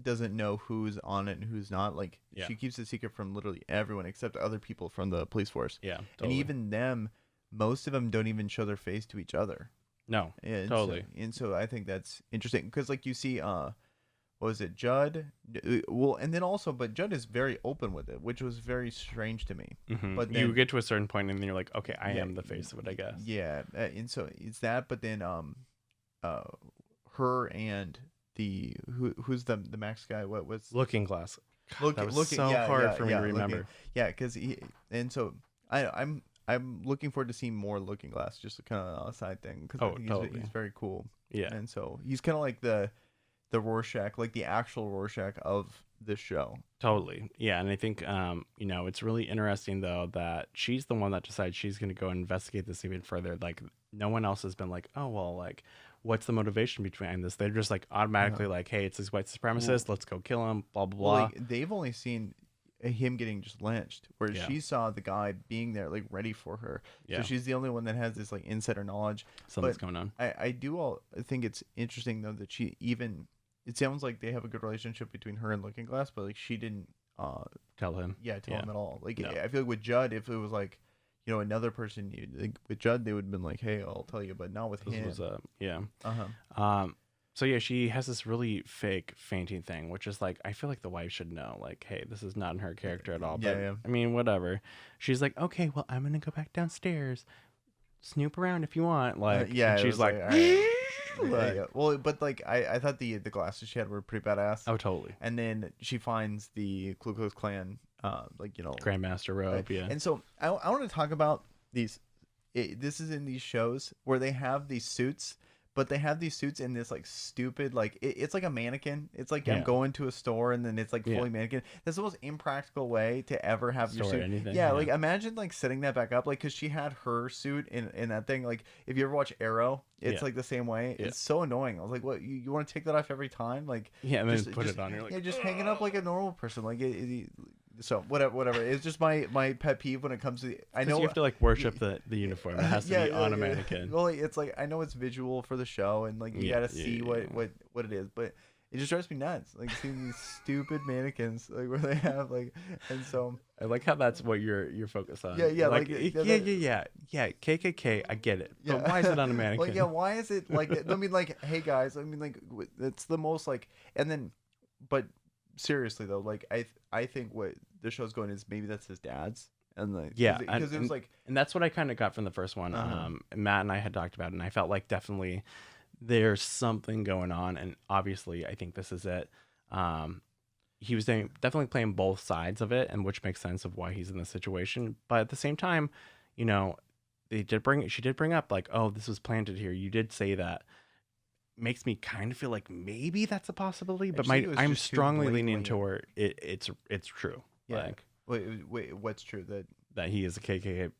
B: doesn't know who's on it and who's not. Like she keeps it secret from literally everyone except other people from the police force.
A: Yeah, totally.
B: And even them, most of them don't even show their face to each other.
A: No,
B: and
A: totally.
B: So I think that's interesting because like you see, what was it, Judd? Well, and then also, but Judd is very open with it, which was very strange to me.
A: Mm-hmm.
B: But then,
A: you get to a certain point and then you're like, okay, I am the face of it, I guess.
B: Yeah, and so it's that. But then, her and who's the Max guy? What was
A: Looking Glass?
B: Looking,
A: that was so hard for me to remember.
B: Because I'm looking forward to seeing more Looking Glass, just kind of a side thing because he's very cool.
A: Yeah,
B: and so he's kind of like the Rorschach, like the actual Rorschach of this show.
A: Totally. Yeah, and I think it's really interesting though that she's the one that decides she's going to go investigate this even further. Like no one else has been like, oh well, like what's the motivation behind this? They're just like automatically like, hey, it's this white supremacist, let's go kill him, blah blah blah.
B: Well, like, they've only seen him getting just lynched, whereas she saw the guy being there like ready for her. So she's the only one that has this like insider knowledge.
A: Something's going on.
B: I think it's interesting though that it sounds like they have a good relationship between her and Looking Glass, but like she didn't
A: tell him.
B: Tell him at all. Like I feel like with Judd, if it was like another person, with Judd they would have been like, hey, I'll tell you, but not with him.
A: So yeah, she has this really fake fainting thing, which is like, I feel like the wife should know, like, hey, this is not in her character at all. But I mean, whatever. She's like, okay, well, I'm gonna go back downstairs, snoop around if you want. Like, and she's like,
B: well, but like I thought the glasses she had were pretty badass.
A: Oh, totally.
B: And then she finds the Ku Klux Klan,
A: Grandmaster robe,
B: And so I want to talk about these. This is in these shows where they have these suits. But they have these suits in this like stupid, like it's like a mannequin. It's like I'm going to a store and then it's like fully mannequin. That's the most impractical way to ever have your suit.
A: Anything,
B: like imagine like setting that back up, like because she had her suit in that thing. Like if you ever watch Arrow, it's like the same way. It's so annoying. I was like, what, you want to take that off every time? Like
A: and then put it on. You're like,
B: just hang it up like a normal person. Like so whatever. It's just my pet peeve when it comes to. I know
A: you have to like worship the uniform. It has to be on a mannequin.
B: Well, it's like I know it's visual for the show, and like you gotta see what it is, but it just drives me nuts. Like seeing these stupid mannequins, like where they have like, and so
A: I like how that's what you're focused on.
B: Like
A: KKK. I get it, but why is it on a mannequin?
B: Like why is it like that? I mean, like, hey guys, I mean, like it's the most like, and then, but seriously though, like I think what the show's going is maybe that's his dad's. And like, because it was like,
A: and that's what I kind of got from the first one. Matt and I had talked about it, and I felt like definitely there's something going on, and obviously I think this is it. He was definitely playing both sides of it, and which makes sense of why he's in this situation. But at the same time, she did bring up like, oh, this was planted here. You did say that. Makes me kind of feel like maybe that's a possibility, but I'm strongly leaning toward it's true.
B: Yeah. Like, wait, what's true?
A: That he is a KKK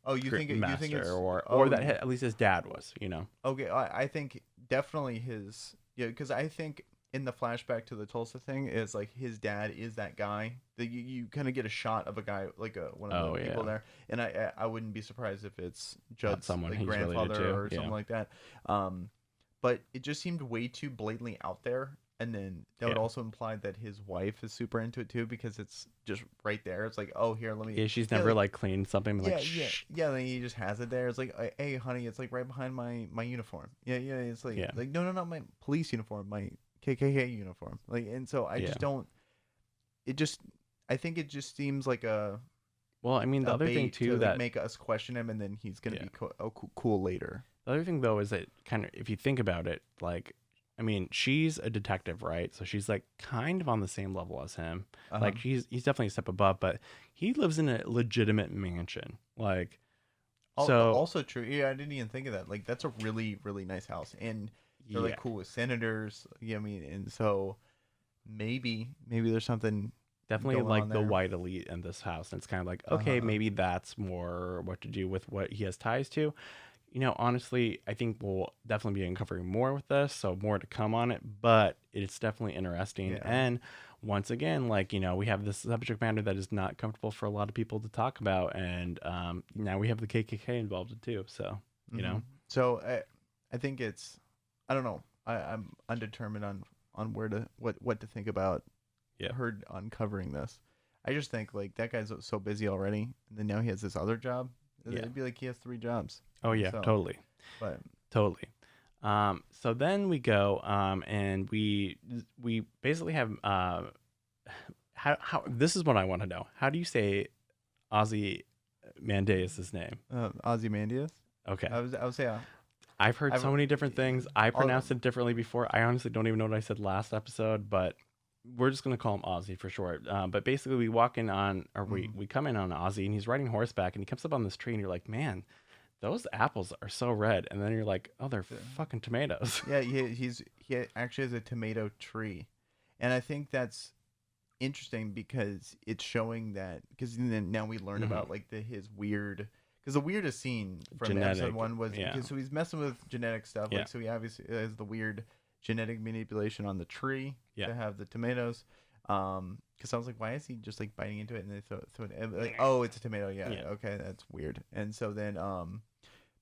B: master,
A: or that at least his dad was,
B: Okay, I think definitely his, because I think in the flashback to the Tulsa thing is like his dad is that guy that you kind of get a shot of a guy like one of the people there, and I wouldn't be surprised if it's Judd's like grandfather or something like that. But it just seemed way too blatantly out there. And then that would also imply that his wife is super into it too, because it's just right there. It's like, oh, here, let me.
A: Yeah, she's never like cleaned something. Like,
B: then he just has it there. It's like, hey, honey, it's like right behind my uniform. It's like, like no, not my police uniform, my KKK uniform. Like, and so I just don't. I think it just seems like a.
A: Well, I mean, the other thing too that
B: make us question him, and then he's gonna be cool later.
A: The other thing though is that kind of, if you think about it, like, I mean, she's a detective, right? So she's like kind of on the same level as him.
B: Uh-huh.
A: Like he's definitely a step above, but he lives in a legitimate mansion. Like, so
B: Also true. Yeah, I didn't even think of that. Like that's a really really nice house, and they're
A: yeah,
B: like cool with senators. Yeah, I mean, and so maybe there's something
A: definitely
B: going on
A: like the
B: there.
A: white elite in this house. And it's kind of like, okay,
B: Uh-huh.
A: maybe that's more what to do with what he has ties to. Honestly, I think we'll definitely be uncovering more with this, so more to come on it, but it's definitely interesting.
B: Yeah.
A: And once again, like, we have this subject matter that is not comfortable for a lot of people to talk about. And now we have the KKK involved too. So,
B: Mm-hmm. So I think it's I don't know. I'm undetermined on where to what to think about
A: yeah.
B: her uncovering this. I just think like that guy's so busy already, and then now he has this other job.
A: Yeah.
B: It'd be like he has 3 jobs.
A: Oh, yeah,
B: So,
A: totally.
B: but
A: Totally. So then we go, and we basically have, how, this is what I want to know. How do you say Ozymandias' name?
B: Ozymandias.
A: Okay.
B: I would say
A: I've heard
B: I've
A: so many different things. I
B: all
A: pronounced it differently before. I honestly don't even know what I said last episode, but we're just gonna call him Ozzy for short. But basically, we walk in on, or we come in on Ozzy, and he's riding horseback, and he comes up on this tree, and you're like, man, those apples are so red. And then you're like, oh, they're fucking tomatoes.
B: yeah, he actually has a tomato tree, and I think that's interesting because it's showing that because then now we learn about like his weird because the weirdest scene from
A: Genetic,
B: episode 1 was
A: yeah.
B: so he's messing with genetic stuff
A: Yeah.
B: like so he obviously has the weird genetic manipulation on the tree
A: Yeah.
B: to have the tomatoes because I was like why is he just like biting into it and then throw it like oh it's a tomato yeah okay that's weird and so then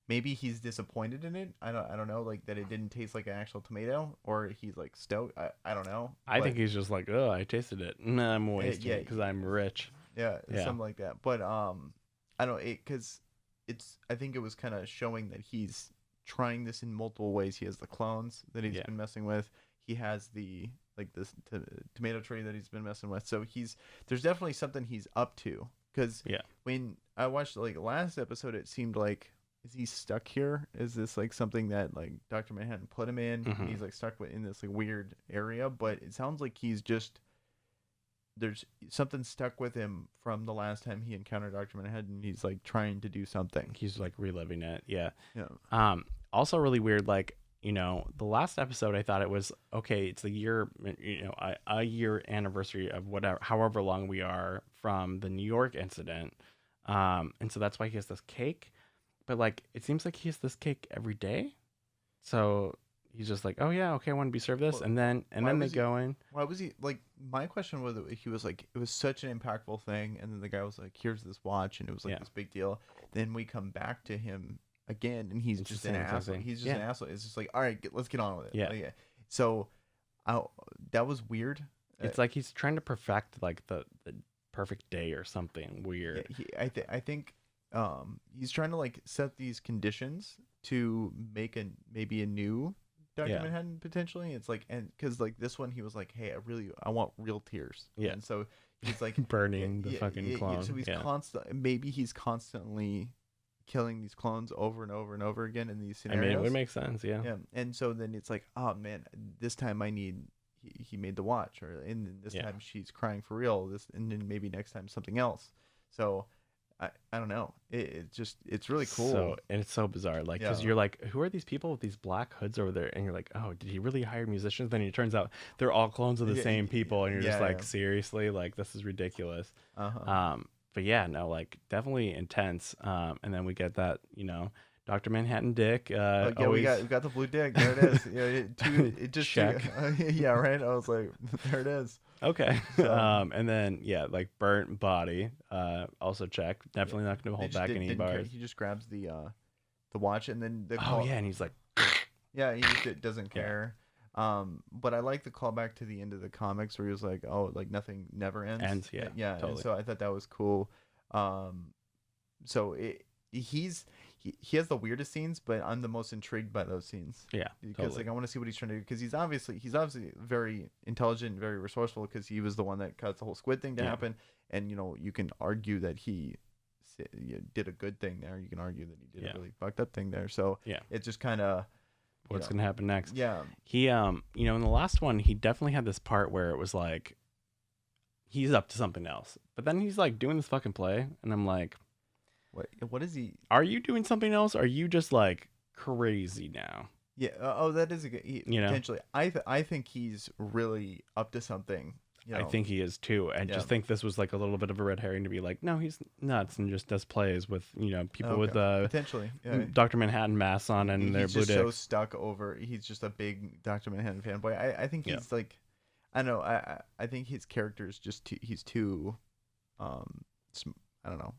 B: maybe he's disappointed in it. I don't know, like that it didn't taste like an actual tomato, or he's like stoked. I don't know.
A: I think he's just like, oh, I tasted it. Nah, I'm wasting it because I'm rich.
B: Yeah,
A: Yeah.
B: something like that. But I don't because it's. I think it was kind of showing that he's trying this in multiple ways. He has the clones that he's been messing with. He has the like this tomato tree that he's been messing with. So there's definitely something he's up to. Because when I watched like last episode, it seemed like. Is he stuck here? Is this like something that like Dr. Manhattan put him in?
A: Mm-hmm.
B: He's like stuck in this like weird area, but it sounds like he's just there's something stuck with him from the last time he encountered Dr. Manhattan. He's like trying to do something.
A: He's like reliving it. Yeah.
B: Yeah.
A: Also really weird. Like, the last episode, I thought it was okay. It's a year, a year anniversary of whatever, however long we are from the New York incident. And so that's why he has this cake. But like, it seems like he has this cake every day, so he's just like, "Oh yeah, okay, I want to be served this,"
B: Well,
A: and then they go in.
B: Why was he like? My question was, he was like, it was such an impactful thing, and then the guy was like, "Here's this watch," and it was like this big deal. Then we come back to him again, and he's just an asshole. He's just an asshole. It's just like, all right, let's get on with it.
A: Yeah.
B: Like, so, that was weird.
A: It's like he's trying to perfect like the perfect day or something weird.
B: Yeah, I think. He's trying to like set these conditions to make maybe a new Dr. Manhattan potentially. It's like and because like this one he was like, hey, I want real tears.
A: Yeah.
B: And so he's like
A: burning the fucking clone.
B: So he's maybe he's constantly killing these clones over and over and over again in these scenarios.
A: I mean, it would make sense. Yeah.
B: Yeah. And so then it's like, oh man, this time I need. He made the watch, and this time she's crying for real. And then maybe next time something else. So. I don't know. It's really cool.
A: So and it's so bizarre, like because you're like, who are these people with these black hoods over there? And you're like, oh, did he really hire musicians? Then it turns out they're all clones of the same people, and you're just like, seriously, like this is ridiculous. But yeah, no, like definitely intense. And then we get that, Dr. Manhattan dick.
B: We got the blue dick. There it is. It just
A: check.
B: Yeah, right. I was like, there it is.
A: Okay. And then like burnt body. Also check. Definitely not going to hold back any bars.
B: He just grabs the watch and then
A: and he's like,
B: yeah, he just doesn't care. But I like the callback to the end of the comics where he was like, oh, like nothing never ends.
A: Yeah. Totally.
B: And so I thought that was cool. So he has the weirdest scenes, but I'm the most intrigued by those scenes.
A: Yeah,
B: because like I want to see what he's trying to do because he's obviously very intelligent, very resourceful because he was the one that caused the whole squid thing to happen, and you can argue that he did a good thing there. You can argue that he did
A: Yeah.
B: a really fucked up thing there. So
A: Yeah.
B: it's just kind of
A: What's going to happen next?
B: Yeah.
A: He, in the last one, he definitely had this part where it was like, he's up to something else. But then he's like doing this fucking play. And I'm like,
B: what is he?
A: Are you doing something else? Or are you just like crazy now?
B: Yeah. That is a good, potentially. I think he's really up to something.
A: I think he is too. I just think this was like a little bit of a red herring to be like, no, he's nuts and just does plays with, people with
B: potentially
A: Dr. Manhattan masks on and their blue dicks.
B: He's just so stuck over. He's just a big Dr. Manhattan fanboy. I think he's like, I don't know. I think his character is just he's too, I don't know,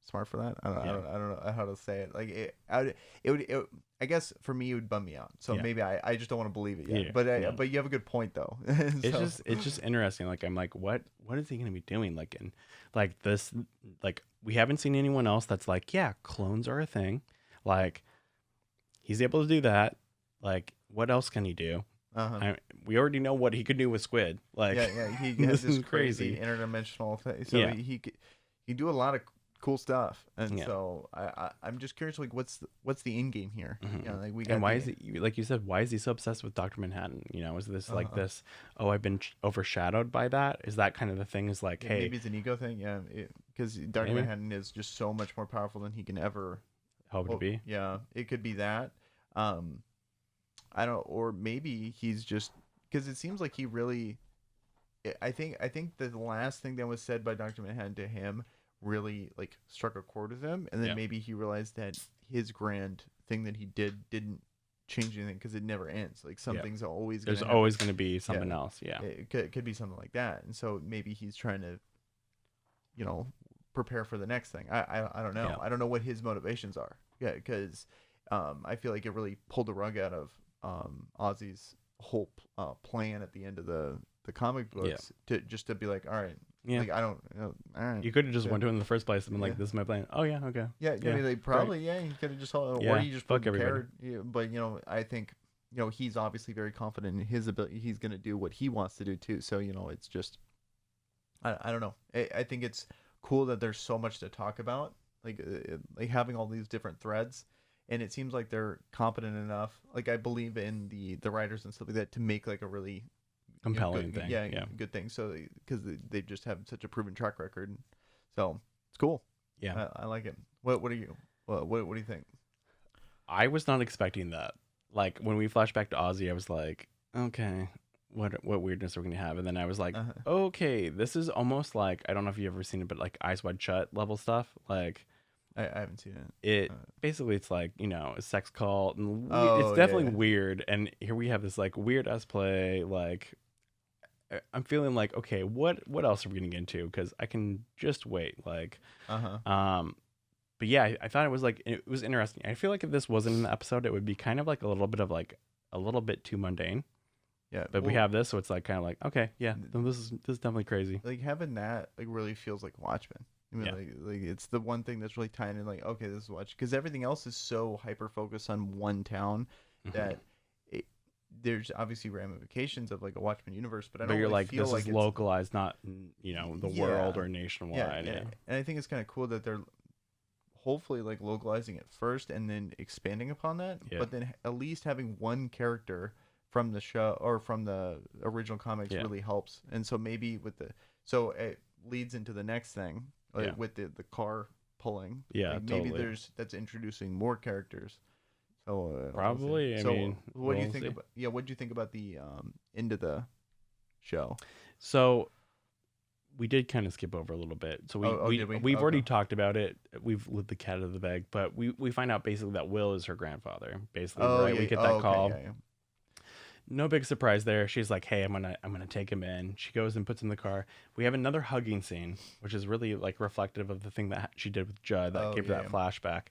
B: smart for that. I don't know how to say it. Like it would. I guess for me it would bum me out. So maybe I just don't want to believe it yet.
A: Yeah.
B: But you have a good point though.
A: It's just interesting. Like I'm like, what is he gonna be doing? Like and like this, like we haven't seen anyone else that's like, yeah, clones are a thing. Like he's able to do that. Like what else can he do? We already know what he could do with squid. Like
B: he has this crazy interdimensional thing. So he can do a lot of cool stuff, and so I'm just curious, like what's the end game here? Like we got
A: and why is he, like you said, why is he so obsessed with Dr. Manhattan? Is this like this? Oh, I've been overshadowed by that. Is that kind of the thing? Is like, hey,
B: maybe it's an ego thing. Yeah, because Dr. Manhattan is just so much more powerful than he can ever
A: hope to be.
B: Yeah, it could be that. I don't, or maybe he's just because it seems like he really. I think the last thing that was said by Dr. Manhattan to him really like struck a chord with him, and then maybe he realized that his grand thing that he didn't change anything because it never ends. Like something's always
A: there's always going to be something else.
B: It could be something like that, and so maybe he's trying to prepare for the next thing. I don't know. I don't know what his motivations are. Because I feel like it really pulled the rug out of Ozzy's whole plan at the end of the comic books to be like, all right. Yeah. Like, I don't know. All right.
A: You could have just went to him in the first place and been like, this is my plan. Oh, yeah. Okay.
B: Yeah. I mean, like, probably, you could have just told or you just
A: fuck everybody.
B: But, I think, he's obviously very confident in his ability. He's going to do what he wants to do, too. So, it's just, I don't know. I think it's cool that there's so much to talk about, like having all these different threads. And it seems like they're competent enough. Like, I believe in the writers and stuff like that to make, like, a really
A: compelling thing.
B: Good thing. So because they just have such a proven track record, so it's cool. I like it. What do you think?
A: I was not expecting that. Like when we flash back to Ozzy, I was like, okay, what weirdness are we gonna have? And then I was like, okay, this is almost like, I don't know if you've ever seen it, but like Eyes Wide Shut level stuff. Like
B: I haven't seen it.
A: Basically it's like, a sex cult and it's definitely weird. And here we have this like weird ass play. Like I'm feeling like, okay, what else are we gonna get into? Because I can just wait. Like, but yeah, I thought it was interesting. I feel like if this wasn't in the episode, it would be kind of like a little bit too mundane.
B: Yeah,
A: but we have this, so it's like kind of like, okay, yeah, this is definitely crazy.
B: Like having that like really feels like Watchmen. I mean, like it's the one thing that's really tying in. Like, okay, this is Watchmen, because everything else is so hyper focused on one town that. There's obviously ramifications of like a Watchmen universe, but I don't
A: you're
B: really
A: like,
B: feel
A: this
B: like
A: is
B: it's
A: localized, not the world or nationwide.
B: Yeah. And I think it's kind of cool that they're hopefully like localizing it first and then expanding upon that. But then at least having one character from the show or from the original comics really helps. And so maybe so it leads into the next thing with the car pulling.
A: Yeah,
B: like maybe that's introducing more characters. So
A: probably.
B: I mean, what do you think about? Yeah, what do you think about the end of the show?
A: So we did kind of skip over a little bit. So we've already talked about it. We've let the cat out of the bag, but we find out basically that Will is her grandfather. Basically, we get that call.
B: Yeah.
A: No big surprise there. She's like, "Hey, I'm gonna take him in." She goes and puts him in the car. We have another hugging scene, which is really like reflective of the thing that she did with Judd that gave her that flashback.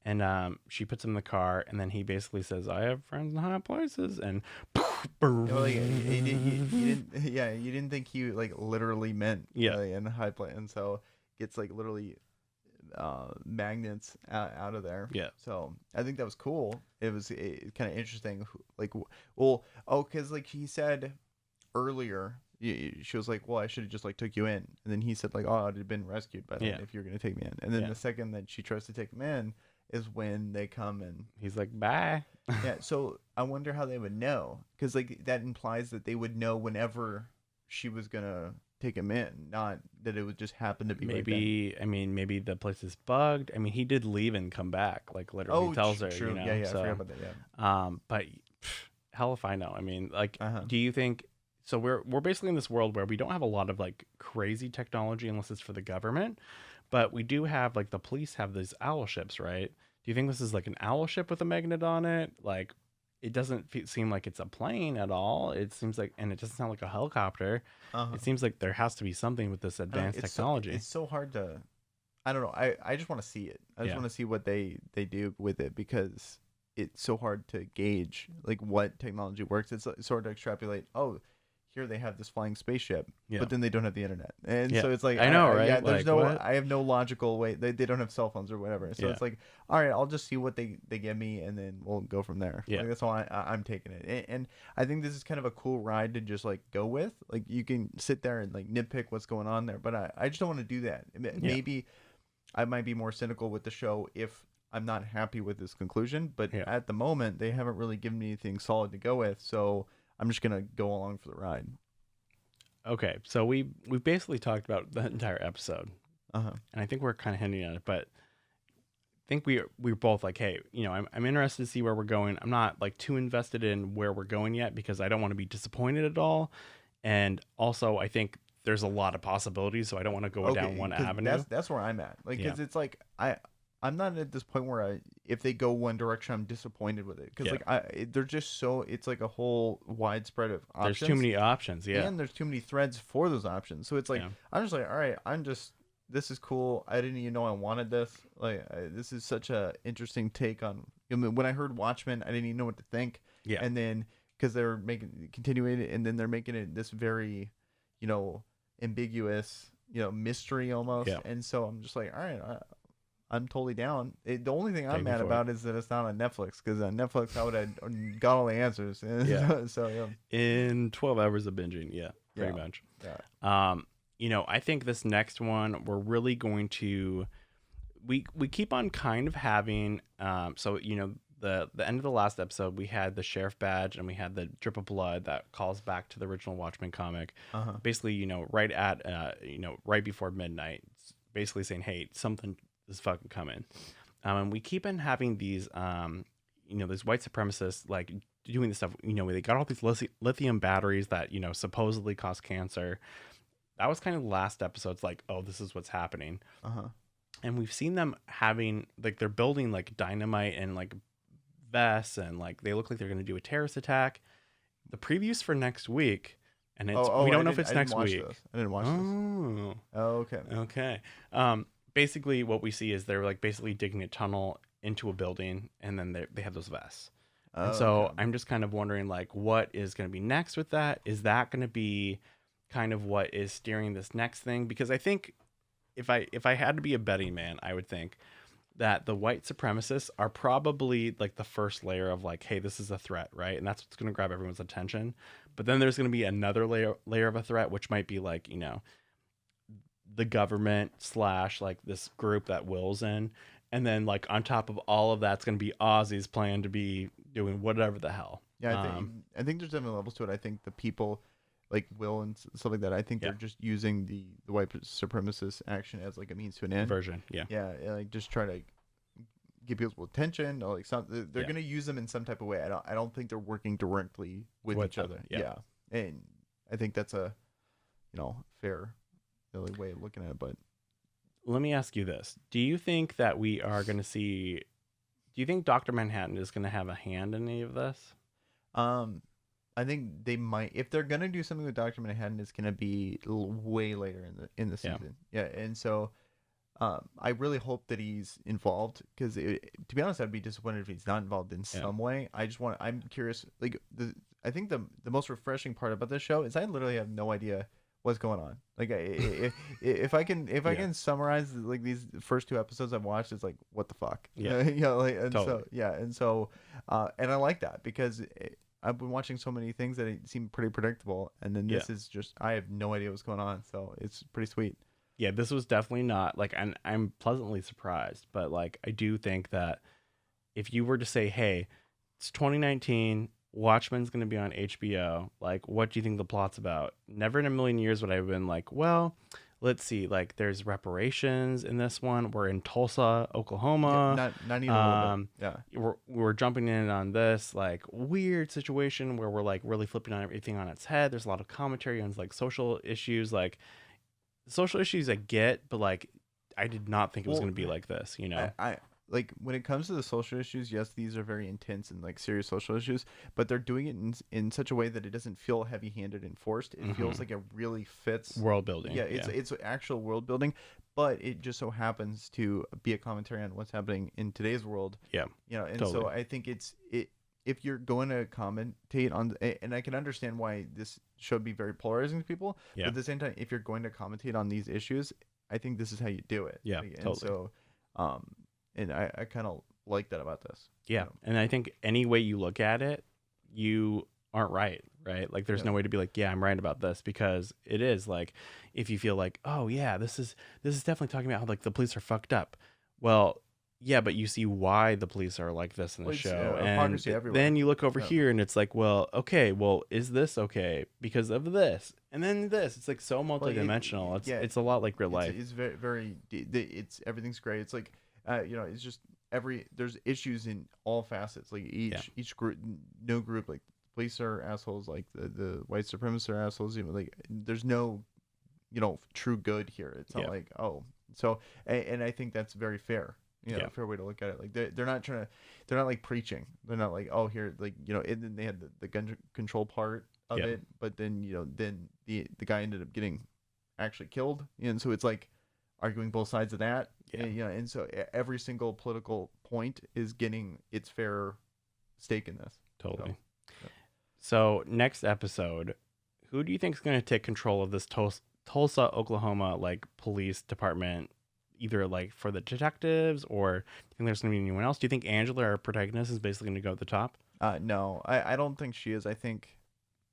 A: And she puts him in the car, and then he basically says, "I have friends in high places," and
B: you didn't think he like literally meant in high place, and so gets like literally magnets out of there.
A: Yeah.
B: So I think that was cool. It was kind of interesting. Like, because like he said earlier she was like, well, I should have just like took you in, and then he said like, oh, I'd have been rescued by then
A: Yeah.
B: if you're gonna take me in. And then
A: Yeah.
B: the second that she tries to take him in is when they come and
A: He's like, bye.
B: yeah. So I wonder how they would know, because like that implies that they would know whenever she was gonna take him in, not that it would just happen to be
A: Maybe, I mean, maybe the place is bugged. I mean, he did leave and come back, like literally tells her,
B: true.
A: you know.
B: Yeah,
A: So,
B: I forgot about that. Yeah.
A: but hell if I know. I mean, like,
B: Uh-huh.
A: do you think? So we're basically in this world where we don't have a lot of like crazy technology unless it's for the government, but we do have like the police have these owl ships, right? Do you think this is like an owl ship with a magnet on it? Like, it doesn't seem like it's a plane at all. It seems like, and it doesn't sound like a helicopter.
B: Uh-huh.
A: It seems like there has to be something with this advanced technology.
B: It's so hard to. I don't know. I just want to see it. I just
A: Yeah.
B: want to see what they do with it, because it's so hard to gauge like what technology works. It's sort of extrapolate. Oh, here they have this flying spaceship,
A: Yeah.
B: but then they don't have the internet, and
A: Yeah.
B: so it's like
A: I know, right?
B: Yeah, there's
A: Like,
B: no.
A: what?
B: I have no logical way. They don't have cell phones or whatever. So
A: Yeah.
B: it's like, all right, I'll just see what they give me, and then we'll go from there.
A: Yeah.
B: Like, that's how I'm taking it, and I think this is kind of a cool ride to just like go with. Like you can sit there and like nitpick what's going on there, but I just don't want to do that. Maybe I might be more cynical with the show if I'm not happy with this conclusion, but
A: Yeah.
B: at the moment they haven't really given me anything solid to go with, so I'm just gonna go along for the ride.
A: Okay, so we basically talked about the entire episode,
B: Uh-huh.
A: and I think we're kind of hinting at it, but I think we're both like, hey, you know, I'm interested to see where we're going. I'm not like too invested in where we're going yet because I don't want to be disappointed at all, and also I think there's a lot of possibilities, so I don't want to go down one
B: 'cause
A: avenue.
B: That's where I'm at. Like, because
A: Yeah.
B: it's like I'm not at this point where if they go one direction, I'm disappointed with it. Because they're just so, it's like a whole widespread of options.
A: There's too many options, yeah.
B: And there's too many threads for those options. So it's like,
A: Yeah.
B: I'm just like, all right, this is cool. I didn't even know I wanted this. Like, this is such a interesting take on, I mean, when I heard Watchmen, I didn't even know what to think.
A: Yeah.
B: And then, because they're continuing it, and then they're making it this very, ambiguous, mystery almost.
A: Yeah.
B: And so I'm just like, all right, I'm totally down. The only thing I'm
A: Take me
B: mad
A: for
B: about is that it's not on Netflix, because on Netflix I would have got all the answers.
A: Yeah.
B: So yeah.
A: In 12 hours of binging, yeah, pretty much.
B: Yeah.
A: I think this next one we're really going to we keep on kind of having the end of the last episode we had the sheriff badge and we had the drip of blood that calls back to the original Watchmen comic.
B: Uh-huh.
A: Basically, right at right before midnight, basically saying, hey, something is fucking coming. And we keep on having these these white supremacists like doing this stuff, where they got all these lithium batteries that supposedly cause cancer. That was kind of the last episode's like, oh, this is what's happening.
B: Uh-huh.
A: And we've seen them having like, they're building like dynamite and like vests, and like they look like they're going to do a terrorist attack. The previews for next week, and it's we don't know if it's next week.
B: I didn't watch this. Oh, okay.
A: Okay. Basically what we see is they're like basically digging a tunnel into a building, and then they have those vests. And so
B: okay.
A: I'm just kind of wondering, like, what is going to be next with that? Is that going to be kind of what is steering this next thing? Because I think if I had to be a betting man, I would think that the white supremacists are probably like the first layer of like, hey, this is a threat, right? And that's what's going to grab everyone's attention. But then there's going to be another layer of a threat, which might be like, the government / like this group that Will's in. And then like on top of all of that's going to be Ozzy's plan to be doing whatever the hell.
B: Yeah, I think there's definitely levels to it. I think the people like Will and stuff like that, I think they're just using the white supremacist action as like a means to an end.
A: Version, yeah.
B: Yeah, like just try to get people's attention, or like they're gonna use them in some type of way. I don't think they're working directly with each other. Yeah, and I think that's a fair way of looking at it. But
A: let me ask you this: do you think that we are going to see? Do you think Dr. Manhattan is going to have a hand in any of this?
B: I think they might. If they're gonna do something with Dr. Manhattan, it's gonna be way later in the season. Yeah, and so. I really hope that he's involved, because to be honest, I'd be disappointed if he's not involved in some way. I'm curious. Like I think the most refreshing part about this show is I literally have no idea what's going on. Like if I can summarize like these first 2 episodes I've watched, it's like, what the fuck?
A: Yeah.
B: And
A: totally.
B: and I like that, because I've been watching so many things that seem pretty predictable, and then this is just I have no idea what's going on, so it's pretty sweet.
A: Yeah, this was definitely not like I'm pleasantly surprised, but like I do think that if you were to say, "Hey, it's 2019, Watchmen's going to be on HBO. Like, what do you think the plot's about?" Never in a million years would I have been like, "Well, let's see. Like, there's reparations in this one. We're in Tulsa, Oklahoma.
B: Not even a little bit. Yeah,
A: we're jumping in on this like weird situation where we're like really flipping on everything on its head. There's a lot of commentary on like social issues, like social issues I get, but like I did not think it was going to be like this. You know,
B: I like when it comes to the social issues. Yes, these are very intense and like serious social issues, but they're doing it in such a way that it doesn't feel heavy-handed and forced. It feels like it really fits
A: world building.
B: Yeah, it's actual world building, but it just so happens to be a commentary on what's happening in today's world.
A: Yeah,
B: you know, and
A: totally.
B: so I think if you're going to commentate on, and I can understand why this should be very polarizing to people, but at the same time, if you're going to commentate on these issues, I think this is how you do it.
A: Yeah,
B: like,
A: totally.
B: And so, and I kind of like that about this.
A: Yeah, and I think any way you look at it, you aren't right? Like, there's no way to be like, yeah, I'm right about this, because it is like, if you feel like, oh yeah, this is definitely talking about how like the police are fucked up. Well, yeah, but you see why the police are like this in the show, and then you look over here and it's like, well, okay, well, is this okay because of this, and then this? It's like so multidimensional. It's a lot like real life.
B: It's very very. It's everything's great. It's like it's just there's issues in all facets. Like each group, no group, like police are assholes, like the white supremacists are assholes. Like there's no true good here. It's not like so, and I think that's very fair. A fair way to look at it. Like they're not like preaching. They're not like, oh, here, like, and then they had the gun control part of it, but then then the guy ended up getting actually killed, and so it's like arguing both sides of that. And so every single political point is getting its fair stake in this.
A: Totally. So next episode, who do you think is going to take control of this Tulsa, Oklahoma, like police department? Either like for the detectives, or do you think there's going to be anyone else? Do you think Angela, our protagonist, is basically going to go at the top?
B: No, I don't think she is. I think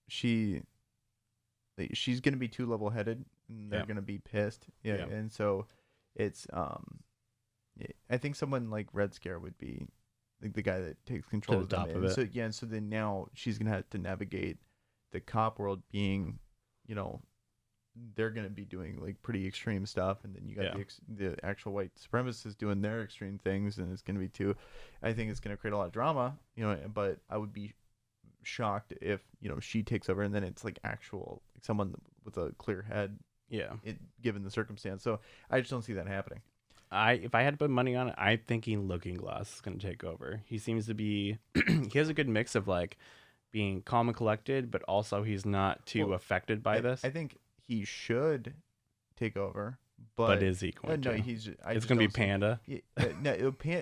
B: she's going to be too level-headed, and they're going to be pissed. And so it's I think someone like Red Scare would be like the guy that takes control
A: to the top of it.
B: So and so then now she's going to have to navigate the cop world, being they're going to be doing like pretty extreme stuff, and then you got the actual white supremacists doing their extreme things, and it's going to be I think it's going to create a lot of drama, but I would be shocked if she takes over, and then it's like actual like someone with a clear head, given the circumstance. So I just don't see that happening.
A: If I had to put money on it, I'm thinking Looking Glass is going to take over. He seems to be he has a good mix of like being calm and collected, but also he's not too affected by this.
B: I think he should take over, but
A: is he going to?
B: No,
A: it's going to be Panda.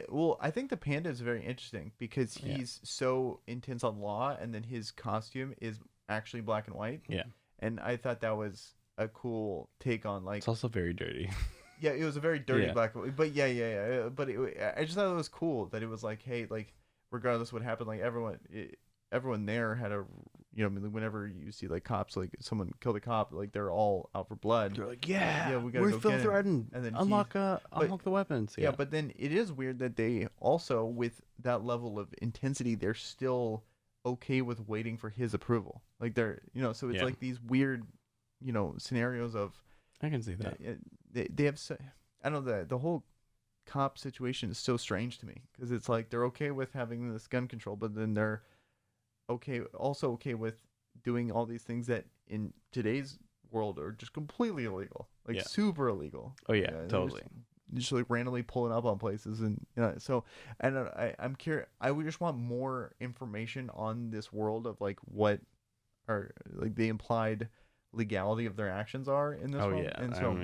B: Well, I think the Panda is very interesting because he's so intense on law, and then his costume is actually black and white.
A: Yeah,
B: and I thought that was a cool take on like.
A: It's also very dirty.
B: Yeah, it was a very dirty black and white, but But I just thought it was cool that it was like, hey, like regardless of what happened, like everyone there had a whenever you see like cops, like someone killed a cop, like they're all out for blood.
A: They're like,
B: we gotta go
A: Phil Threatened, and then unlock the weapons.
B: But then it is weird that they also, with that level of intensity, they're still okay with waiting for his approval. Like they're so it's like these weird scenarios of.
A: I can see that.
B: They have I don't know, the whole cop situation is so strange to me, because it's like they're okay with having this gun control, but then they're also okay with doing all these things that in today's world are just completely illegal, like super illegal.
A: Oh yeah, totally.
B: Just like randomly pulling up on places, and so I'm curious. I would just want more information on this world of like what are like the implied legality of their actions are in this world. And so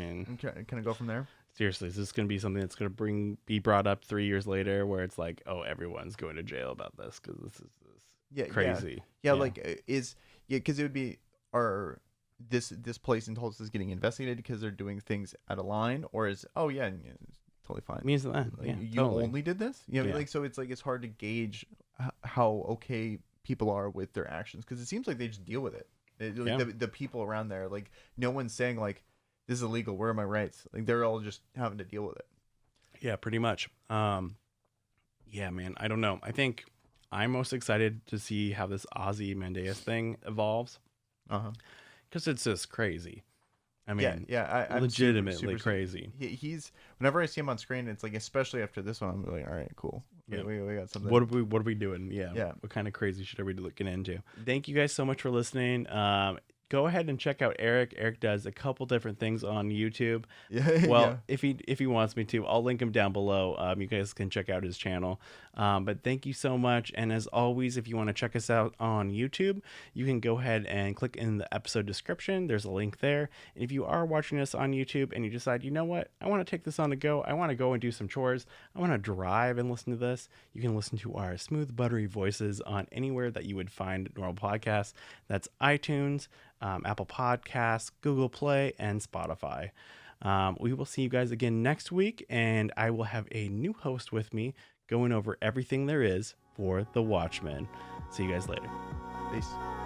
B: can I go from there?
A: Seriously, is this going to be something that's going to be brought up 3 years later, where it's like, oh, everyone's going to jail about this because this is crazy.
B: Because it would be this place in Tulsa is getting investigated because they're doing things out of line, or is it's totally fine.
A: Means that
B: you only did this, like, so it's like it's hard to gauge how okay people are with their actions, because it seems like they just deal with it. The people around there, like no one's saying like this is illegal, where are my rights? Like they're all just having to deal with it.
A: Yeah, pretty much. Yeah, man, I don't know. I think I'm most excited to see how this Ozymandias thing evolves. Because it's just crazy. I mean,
B: I'm
A: legitimately super crazy.
B: He's whenever I see him on screen, it's like, especially after this one, I'm like, all right, cool. We got something.
A: What are we doing? Yeah. What kind of crazy shit are we looking into? Thank you guys so much for listening. Go ahead and check out Erik. Erik does a couple different things on YouTube. If he wants me to, I'll link him down below. You guys can check out his channel. But thank you so much. And as always, if you want to check us out on YouTube, you can go ahead and click in the episode description. There's a link there. And if you are watching us on YouTube and you decide, you know what, I want to take this on the go. I want to go and do some chores. I want to drive and listen to this. You can listen to our smooth, buttery voices on anywhere that you would find normal podcasts. That's iTunes, Apple Podcasts, Google Play, and Spotify. We will see you guys again next week, and I will have a new host with me going over everything there is for The Watchmen. See you guys later.
B: Peace.